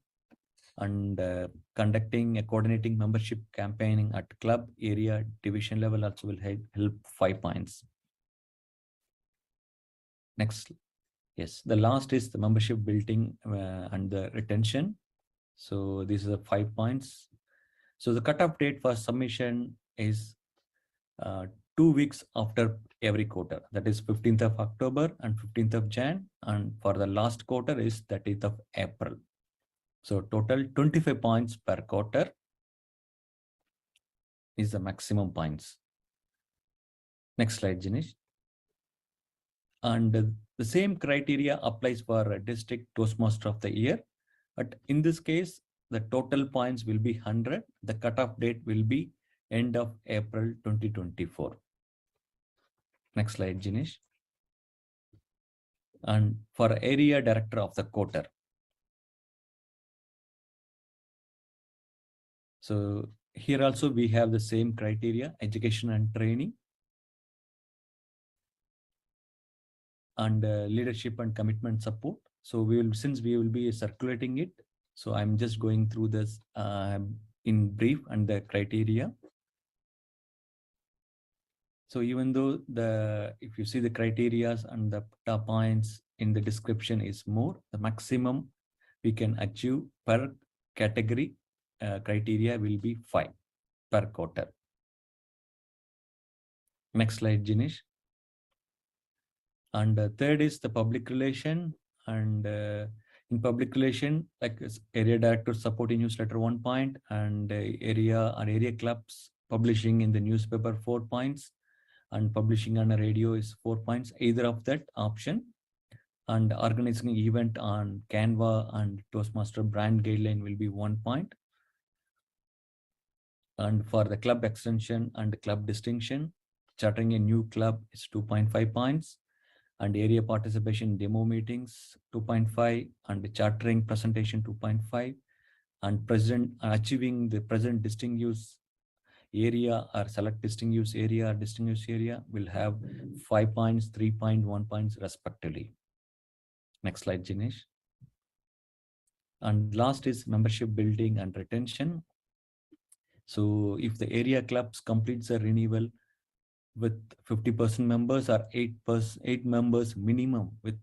and conducting a coordinating membership campaigning at club area division level also will help 5 points. Next. Yes, the last is the membership building and the retention. So these are the 5 points. So the cutoff date for submission is 2 weeks after every quarter. That is 15th of October and 15th of Jan. And for the last quarter is 30th of April. So total 25 points per quarter is the maximum points. Next slide, Jinesh. And the same criteria applies for a district Toastmaster of the year. But in this case, the total points will be 100. The cutoff date will be end of April 2024. Next slide, Jinesh. And for area director of the quarter. So here also we have the same criteria, education and training, and leadership and commitment support. So since we will be circulating it, so I'm just going through this in brief and the criteria. So even though if you see the criteria and the top points in the description is more, the maximum we can achieve per category criteria will be 5 per quarter. Next slide, Jinesh. And third is the public relation. And in public relation, like area director supporting newsletter 1 point, and area clubs publishing in the newspaper 4 points, and publishing on a radio is 4 points, either of that option. And organizing an event on Canva and Toastmaster brand guideline will be 1 point. And for the club extension and club distinction, chartering a new club is 2.5 points, and area participation demo meetings 2.5, and chartering presentation 2.5, and achieving the present distinguished area or select distinguished area or distinguished area will have 5 points, 3.1 points respectively. Next slide, Jinesh. And last is membership building and retention. So if the area clubs completes a renewal with 50% members or 8 members minimum with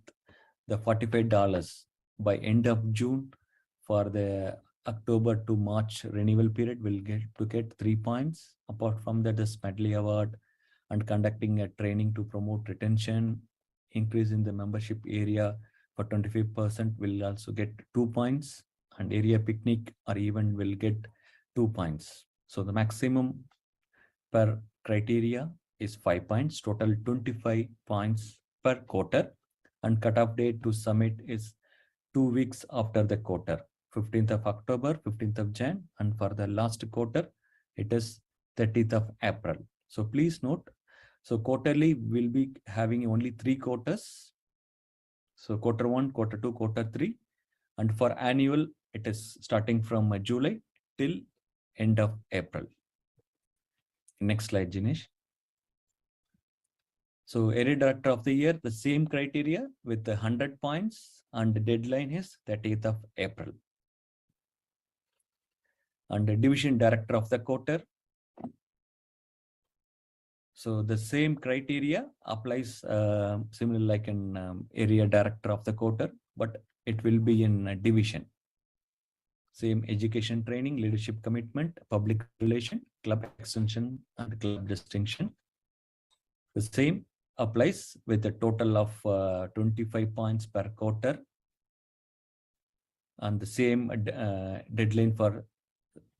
the $45 by end of June, for the October to March renewal period will get 3 points. Apart from that, the Medley Award and conducting a training to promote retention, increase in the membership area for 25% will also get 2 points, and area picnic or event will get 2 points. So the maximum per criteria is 5 points, total 25 points per quarter, and cutoff date to submit is 2 weeks after the quarter, 15th of October, 15th of Jan, and for the last quarter, it is 30th of April. So please note, so quarterly will be having only 3 quarters. So quarter 1, quarter 2, quarter 3, and for annual, it is starting from July till end of April. Next slide, Jinesh. So area director of the year, the same criteria with the 100 points, and the deadline is 30th of April. And the division director of the quarter. So the same criteria applies similar like an area director of the quarter, but it will be in a division. Same education training, leadership commitment, public relation, club extension, and club distinction. The same applies with a total of 25 points per quarter, and the same deadline for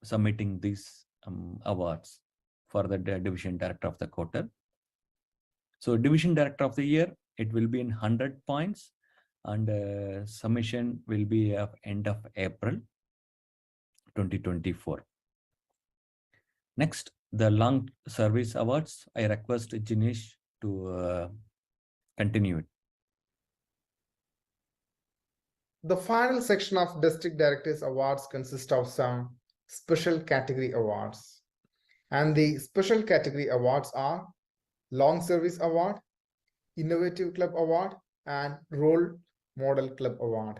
submitting these awards for the division director of the quarter. So division director of the year, it will be in 100 points, and submission will be at end of April 2024. Next, the long service awards. I request Jinesh to continue it.
The final section of District Directors Awards consists of some special category awards. And the special category awards are Long Service Award, Innovative Club Award, and Role Model Club Award.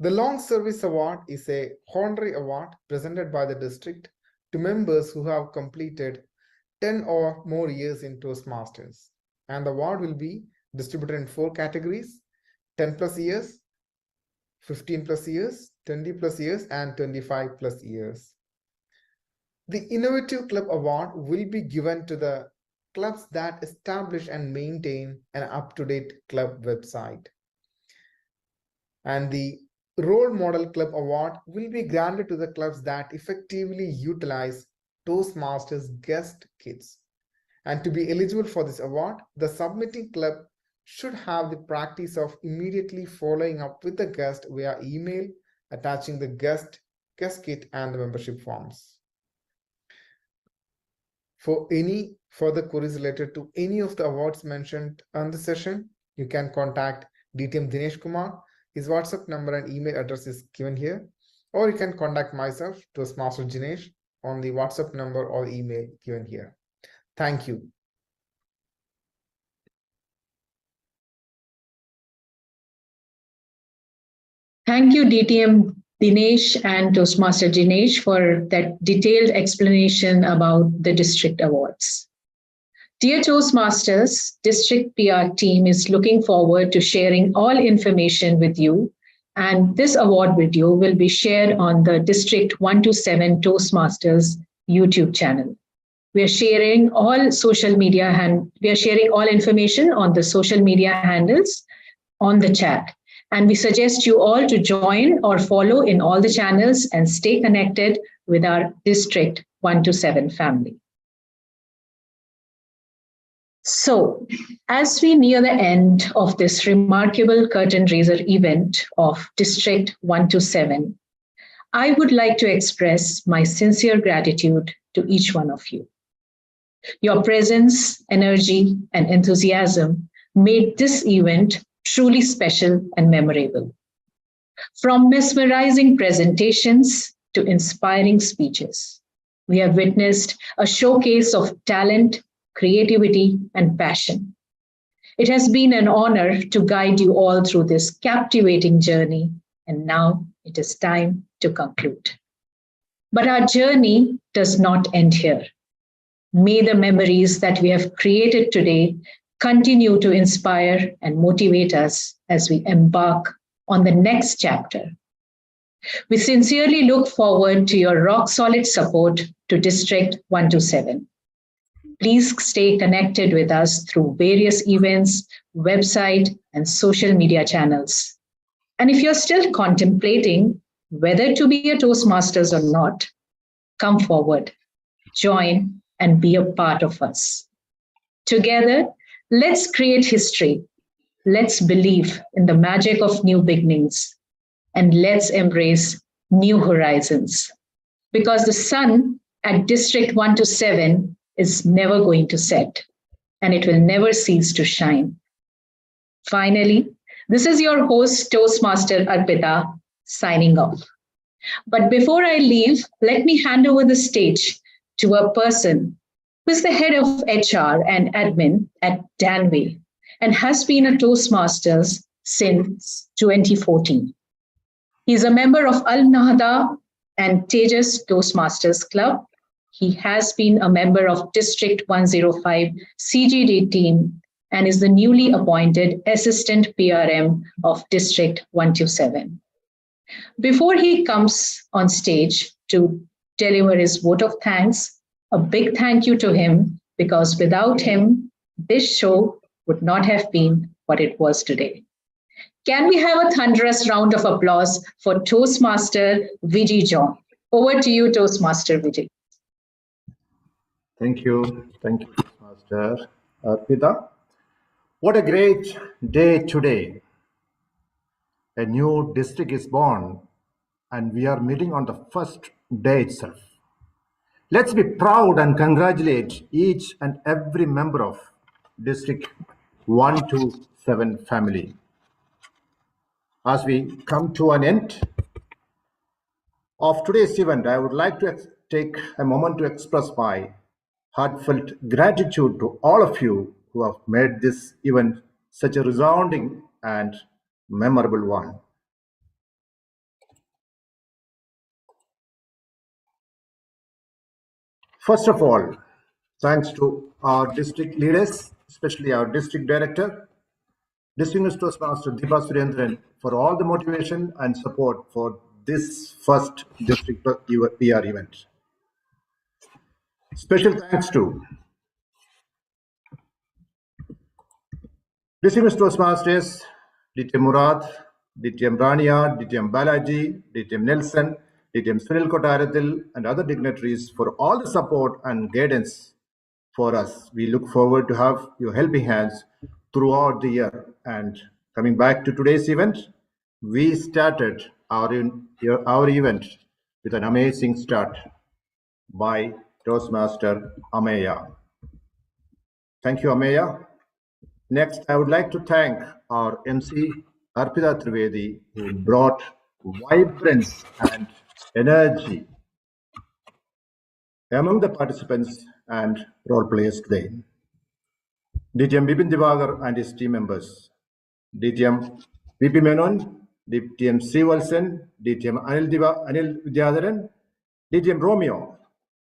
The Long Service Award is a honorary award presented by the district to members who have completed 10 or more years in Toastmasters. And the award will be distributed in 4 categories: 10 plus years, 15 plus years, 20 plus years, and 25 plus years. The Innovative Club Award will be given to the clubs that establish and maintain an up-to-date club website. And the Role Model Club Award will be granted to the clubs that effectively utilize Toastmasters guest kits. And to be eligible for this award, the submitting club should have the practice of immediately following up with the guest via email, attaching the guest kit and the membership forms. For any further queries related to any of the awards mentioned on the session, you can contact DTM Dinesh Kumar. His WhatsApp number and email address is given here, or you can contact myself, Toastmaster Jinesh, on the WhatsApp number or email given here. Thank you.
Thank you, DTM Dinesh and Toastmaster Jinesh, for that detailed explanation about the district awards. Dear Toastmasters, District PR team is looking forward to sharing all information with you, and this award video will be shared on the District 127 Toastmasters YouTube channel. We are sharing all social media we are sharing all information on the social media handles on the chat. And we suggest you all to join or follow in all the channels and stay connected with our District 127 family. So, as we near the end of this remarkable curtain raiser event of District 127, I would like to express my sincere gratitude to each one of you. Your presence, energy, and enthusiasm made this event truly special and memorable. From mesmerizing presentations to inspiring speeches, we have witnessed a showcase of talent, creativity, and passion. It has been an honor to guide you all through this captivating journey, and now it is time to conclude. But our journey does not end here. May the memories that we have created today continue to inspire and motivate us as we embark on the next chapter. We sincerely look forward to your rock-solid support to District 127. Please stay connected with us through various events, website, and social media channels. And if you're still contemplating whether to be a Toastmasters or not, come forward, join, and be a part of us. Together, let's create history let's believe in the magic of new beginnings and let's embrace new horizons. Because the sun at District 127 is never going to set and it will never cease to shine. Finally, this is your host, Toastmaster Arpita, signing off. But before I leave, let me hand over the stage to a person who is the head of HR and admin at Danway and has been a Toastmasters since 2014. He's a member of Al Nahda and Tejas Toastmasters Club. He has been a member of District 105 CGD team and is the newly appointed Assistant PRM of District 127. Before he comes on stage to deliver his vote of thanks, a big thank you to him, because without him, this show would not have been what it was today. Can we have a thunderous round of applause for Toastmaster Vijay John? Over to you, Toastmaster Vijay.
Thank you, Toastmaster Arpita. What a great day today. A new district is born and we are meeting on the first day itself. Let's be proud and congratulate each and every member of District 127 family. As we come to an end of today's event, I would like to take a moment to express my heartfelt gratitude to all of you who have made this event such a resounding and memorable one. First of all, thanks to our district leaders, especially our district director, distinguished Toastmaster Deepa Surendran, for all the motivation and support for this first district PR event. Special thanks to distinguished Toastmasters DTM Murad, DTM Rania, DTM Balaji, DTM Nelson, DTM Sunil Kotarathil, and other dignitaries for all the support and guidance for us. We look forward to have your helping hands throughout the year. And coming back to today's event, we started our event with an amazing start by Toastmaster Ameya. Thank you, Ameya. Next, I would like to thank our MC Arpita Trivedi, who brought vibrance and energy among the participants and role players today. DTM Bipin Divagar and his team members, DTM VP Menon, DTM Srivalsan, DTM Anil Vidyadharan, DTM Romeo,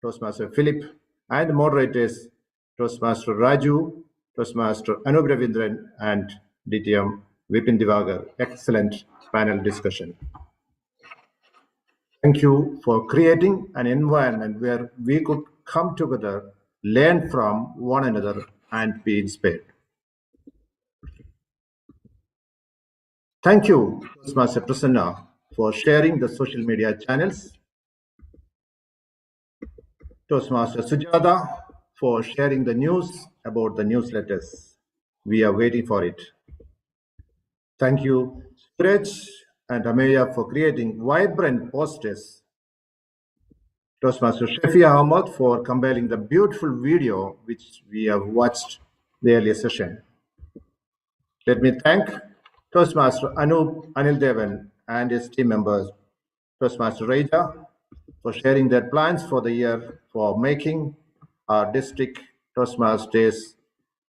Toastmaster Philip, and moderators Toastmaster Raju, Toastmaster Anup Ravindran, and DTM Vipin Divagar. Excellent panel discussion. Thank you for creating an environment where we could come together, learn from one another, and be inspired. Thank you, Toastmaster Prasanna, for sharing the social media channels. Toastmaster Sujata, for sharing the news about the newsletters. We are waiting for it. Thank you, Suraj and Ameya, for creating vibrant posters. Toastmaster Shafia Ahmad for compiling the beautiful video which we have watched the earlier session. Let me thank Toastmaster Anil Devan and his team members, Toastmaster Reja, for sharing their plans for the year for making our district Toastmasters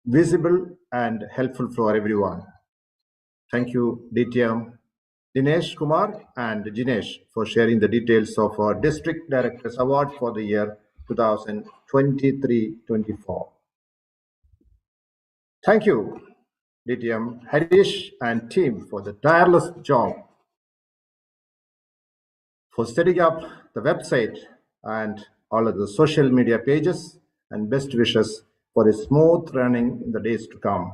visible and helpful for everyone. Thank you, DTM Dinesh Kumar and Jinesh, for sharing the details of our District Directors Award for the year 2023-24. Thank you, DTM Harish and team, for the tireless job for setting up the website and all of the social media pages, and best wishes for a smooth running in the days to come.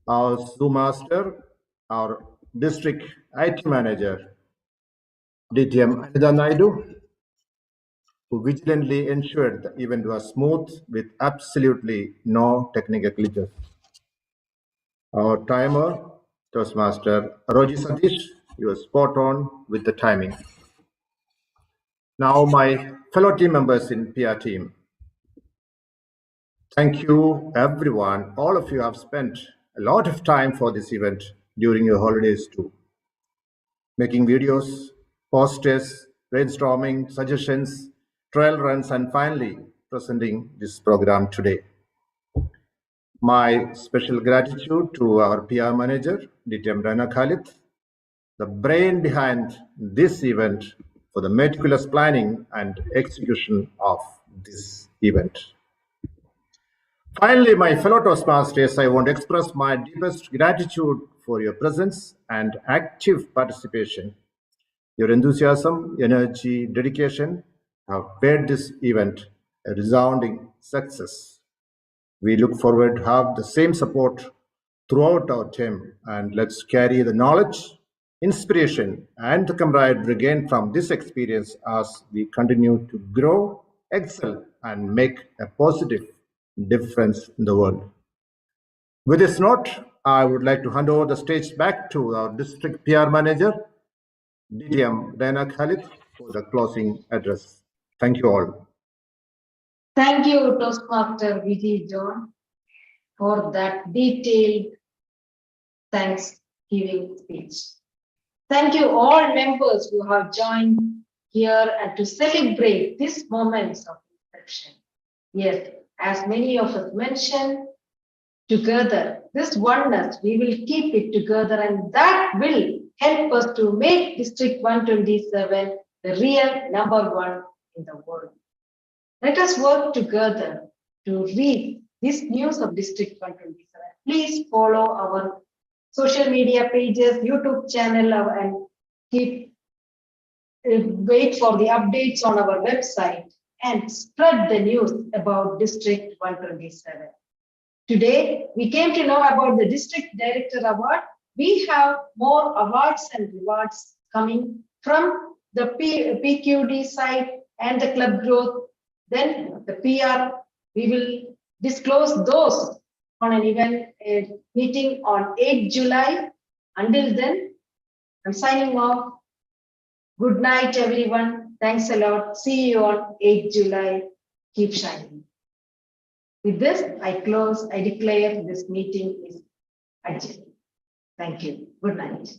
Our Zoom Master, our District IT Manager, DTM Anida Naidu, who vigilantly ensured the event was smooth with absolutely no technical glitches. Our timer, Toastmaster Roji Satish, you were spot on with the timing. Now, my fellow team members in PR team, thank you, everyone. All of you have spent a lot of time for this event during your holidays too. Making videos, posters, brainstorming, suggestions, trial runs, and finally presenting this program today. My special gratitude to our PR manager, DTM Rana Khalid, the brain behind this event for the meticulous planning and execution of this event. Finally, my fellow Toastmasters, I want to express my deepest gratitude for your presence and active participation. Your enthusiasm, energy, dedication have made this event a resounding success. We look forward to have the same support throughout our team, and let's carry the knowledge, inspiration, and the camaraderie gained from this experience as we continue to grow, excel, and make a positive difference in the world. With this note, I would like to hand over the stage back to our district PR manager, DTM Diana Khalid, for the closing address. Thank you all.
Thank you, Toastmaster VT John, for that detailed Thanksgiving speech. Thank you all members who have joined here and to celebrate these moments of reflection. Yes, as many of us mentioned, together, this oneness, we will keep it together, and that will help us to make District 127 the real #1 in the world. Let us work together to read this news of District 127. Please follow our social media pages, YouTube channel, and keep wait for the updates on our website and spread the news about District 127. Today, we came to know about the District Director Award. We have more awards and rewards coming from the PQD side and the club growth. Then the PR, we will disclose those on an event meeting on 8 July. Until then, I'm signing off. Good night, everyone. Thanks a lot. See you on 8 July. Keep shining. With this, I declare this meeting is adjourned. Thank you. Good night.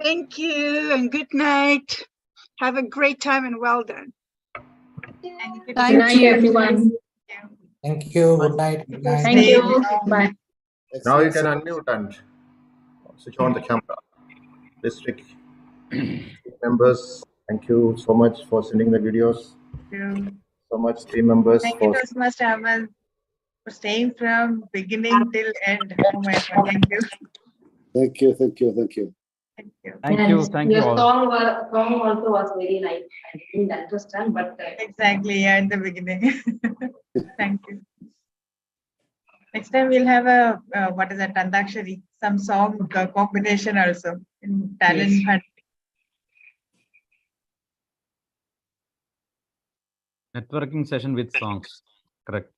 Thank you and good night. Have a great time and well done.
Good night, everyone.
Thank you. Good night. Good night.
Thank you. Bye.
Now you can unmute and switch on the camera. District members, thank you so much for sending the videos. So much team members
Thank you,
for
Toastmaster Amal, for staying from beginning till end. Oh my God, thank you.
Thank you. Thank you. Thank you.
Thank you. Thank you
Your
all.
song also was very nice. I didn't understand, but
Exactly, yeah, in the beginning. Thank you. Next time we'll have a what is that, Tandakshari, some song combination also in talent hunt.
Networking session with songs. Correct.